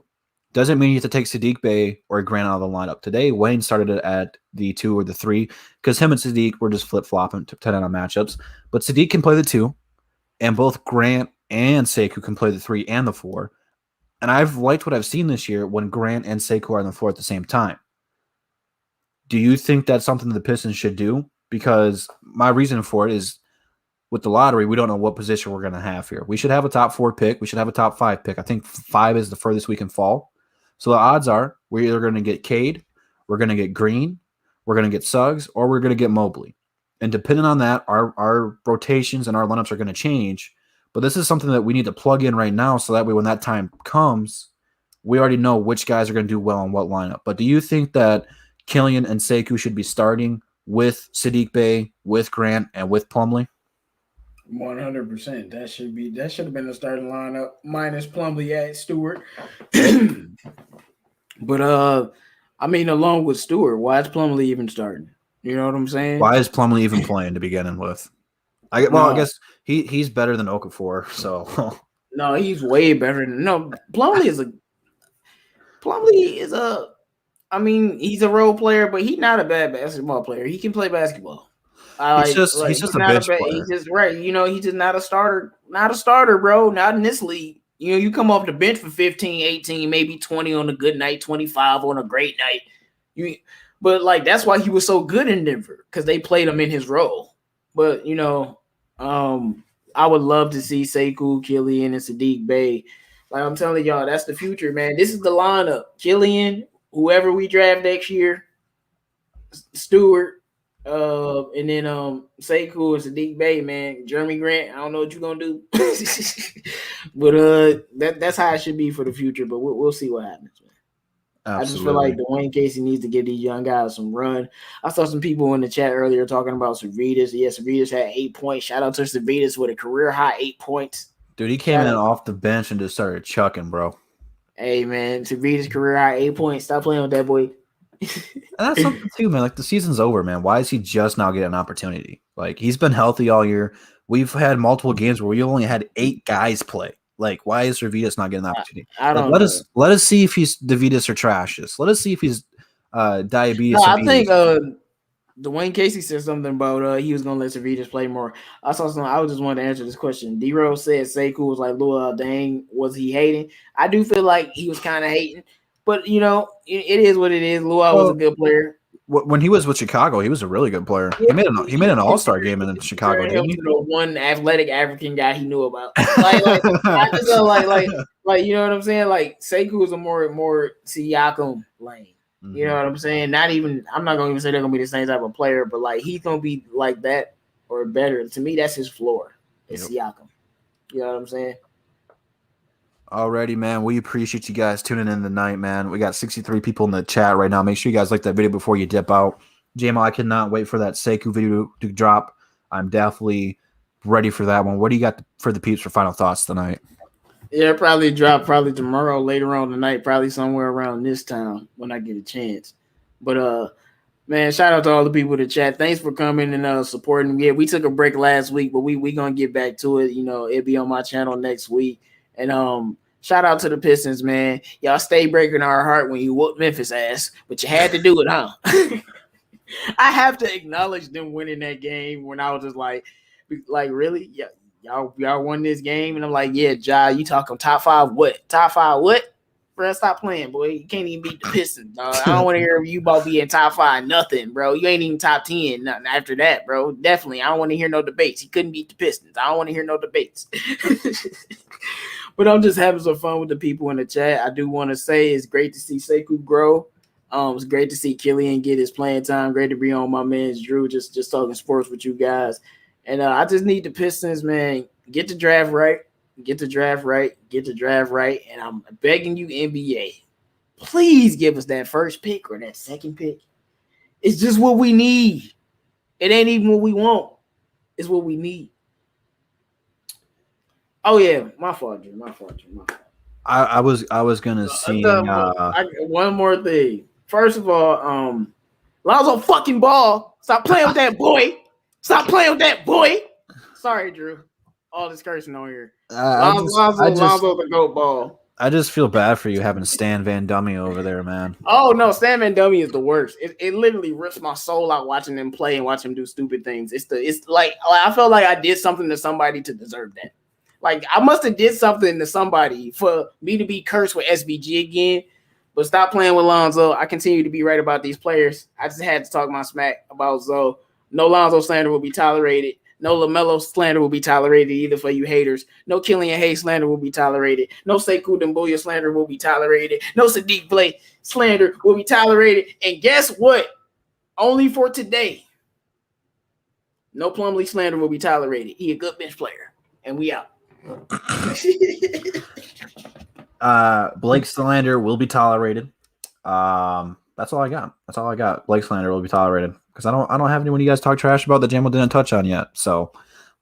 Doesn't mean you have to take Sadiq Bey or Grant out of the lineup. Today, Wayne started it at the 2 or the 3 because him and Sadiq were just flip-flopping depending on matchups. But Sadiq can play the 2, and both Grant and Sekou can play the 3 and the 4. And I've liked what I've seen this year when Grant and Sekou are on the floor at the same time. Do you think that's something the Pistons should do? Because my reason for it is with the lottery, we don't know what position we're going to have here. We should have a top 4 pick. We should have a top 5 pick. I think 5 is the furthest we can fall. So the odds are we're either going to get Cade, we're going to get Green, we're going to get Suggs, or we're going to get Mobley. And depending on that, our rotations and our lineups are going to change. But this is something that we need to plug in right now so that way when that time comes, we already know which guys are going to do well in what lineup. But do you think that Killian and Sekou should be starting with Sadiq Bey, with Grant, and with Plumlee? 100%. That should have been the starting lineup minus Plumlee at Stewart. But along with Stewart, why is Plumlee even starting? You know what I'm saying? Why is Plumlee even playing to begin with? I guess he's better than Okafor. So no, he's way better than Plumlee is a. I mean, he's a role player, but he's not a bad basketball player. He can play basketball. He's just a bench player. He's just right. He's just not a starter. Not a starter, bro. Not in this league. You come off the bench for 15, 18, maybe 20 on a good night, 25 on a great night. But that's why he was so good in Denver, because they played him in his role. But I would love to see Sekou, Killian, and Sadiq Bey. Like I'm telling y'all, that's the future, man. This is the lineup. Killian, whoever we draft next year, Stewart, and then Sekou and Sadiq Bey, man. Jeremy Grant, I don't know what you're gonna do. But that's how it should be for the future. But we'll see what happens, man. Absolutely. I just feel like Dwayne Casey needs to give these young guys some run. I saw some people in the chat earlier talking about Servetus. Yeah, Servetus had 8 points. Shout out to Servetus with a career high 8 points. Dude, he came in off the bench and just started chucking, bro. Hey, man, Servetus career high 8 points. Stop playing with that boy. And that's something too, man. Like the season's over, man. Why is he just now getting an opportunity? Like he's been healthy all year. We've had multiple games where we only had 8 guys play. Like, why is Servetus not getting an opportunity? I don't know. Let us see if he's Davidas or Trashus. Let us see if he's diabetes. No, I think Dwayne Casey said something about he was gonna let Servetus play more. I saw something. I was just wanted to answer this question. D-Rose said Sekou was like, dang, was he hating? I do feel like he was kind of hating, but it is what it is. Luau was a good player. When he was with Chicago, he was a really good player. Yeah, he made an All-Star game in Chicago, didn't he? One athletic African guy he knew about. I just like you know what I'm saying? Like Sekou is a more Siakam lane. Mm-hmm. You know what I'm saying? I'm not gonna even say they're gonna be the same type of player, but like he's gonna be like that or better. To me, that's his floor. It's Siakam. You know what I'm saying? Alrighty, man. We appreciate you guys tuning in tonight, man. We got 63 people in the chat right now. Make sure you guys like that video before you dip out. JMO, I cannot wait for that Sekou video to drop. I'm definitely ready for that one. What do you got for the peeps for final thoughts tonight? Yeah, probably drop tomorrow, later on tonight, probably somewhere around this time when I get a chance. But man, shout out to all the people in the chat. Thanks for coming and supporting. Yeah, we took a break last week, but we gonna get back to it. It'll be on my channel next week. And shout out to the Pistons, man. Y'all stay breaking our heart when you whooped Memphis ass, but you had to do it, huh? I have to acknowledge them winning that game when I was just like really? Yeah. Y'all won this game, and I'm like, yeah, Ja, you talking top 5 what? Top 5 what? Bro, stop playing, boy. You can't even beat the Pistons, dog. I don't want to hear you about being top 5 nothing, bro. You ain't even top 10 nothing after that, bro. Definitely, I don't want to hear no debates. He couldn't beat the Pistons. I don't want to hear no debates. But I'm just having some fun with the people in the chat. I do want to say it's great to see Sekou grow. It's great to see Killian get his playing time. Great to be on my man's Drew, just talking sports with you guys. And I just need the Pistons, man, get the draft right. And I'm begging you, NBA, please give us that first pick or that second pick. It's just what we need. It ain't even what we want. is what we need. Oh yeah, my fault, Drew. My fault. I was gonna see. One more thing. First of all, Lonzo fucking Ball. Stop playing with that boy. Stop playing with that boy. Sorry, Drew. All this cursing on here. Lonzo the GOAT Ball. I just feel bad for you having Stan Van Dummy over there, man. Oh no, Stan Van Dummy is the worst. It literally rips my soul out watching them play and watching them do stupid things. It's like I felt like I did something to somebody to deserve that. Like I must have did something to somebody for me to be cursed with SBG again. But stop playing with Lonzo. I continue to be right about these players. I just had to talk my smack about Zoe. No Lonzo slander will be tolerated. No LaMelo slander will be tolerated either for you haters. No Killian Hayes slander will be tolerated. No Sekou Doumbouya slander will be tolerated. No Sadiq Blake slander will be tolerated. And guess what? Only for today. No Plumlee slander will be tolerated. He a good bench player. And we out. Blake slander will be tolerated. That's all I got. Blake slander will be tolerated because I don't have anyone you guys talk trash about that Jamo didn't touch on yet. So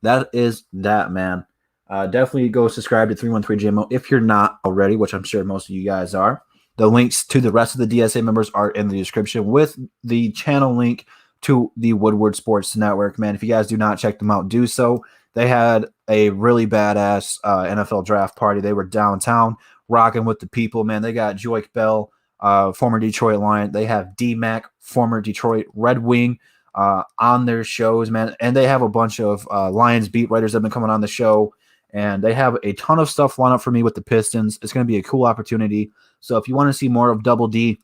that is that, man. Definitely go subscribe to 313 Jamo if you're not already, which I'm sure most of you guys are. The links to the rest of the DSA members are in the description with the channel link to the Woodward Sports Network. Man, if you guys do not check them out, do so. They had a really badass NFL draft party. They were downtown rocking with the people, man. They got Joik Bell, former Detroit Lion. They have D-Mac, former Detroit Red Wing, on their shows, man. And they have a bunch of Lions beat writers that have been coming on the show. And they have a ton of stuff lined up for me with the Pistons. It's going to be a cool opportunity. So if you want to see more of Double D,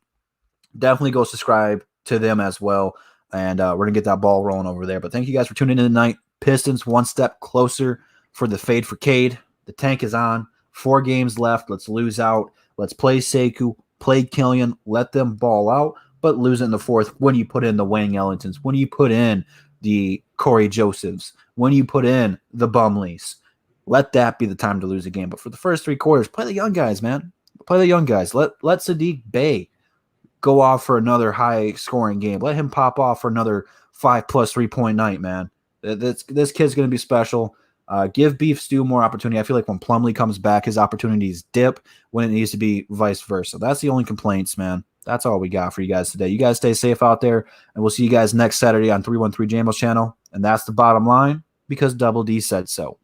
definitely go subscribe to them as well. And we're going to get that ball rolling over there. But thank you guys for tuning in tonight. Pistons one step closer for the fade for Cade. The tank is on. 4 games left. Let's lose out. Let's play Sekou, play Killian, let them ball out, but lose it in the fourth when you put in the Wayne Ellingtons, when you put in the Corey Josephs, when you put in the Bumleys. Let that be the time to lose a game. But for the first 3 quarters, play the young guys, man. Play the young guys. Let Sadiq Bey go off for another high-scoring game. Let him pop off for another 5+ 3-point night, man. This kid's going to be special. Give Beef Stew more opportunity. I feel like when Plumlee comes back, his opportunities dip when it needs to be vice versa. That's the only complaints, man. That's all we got for you guys today. You guys stay safe out there, and we'll see you guys next Saturday on 313 Jamo's channel. And that's the bottom line because Double D said so.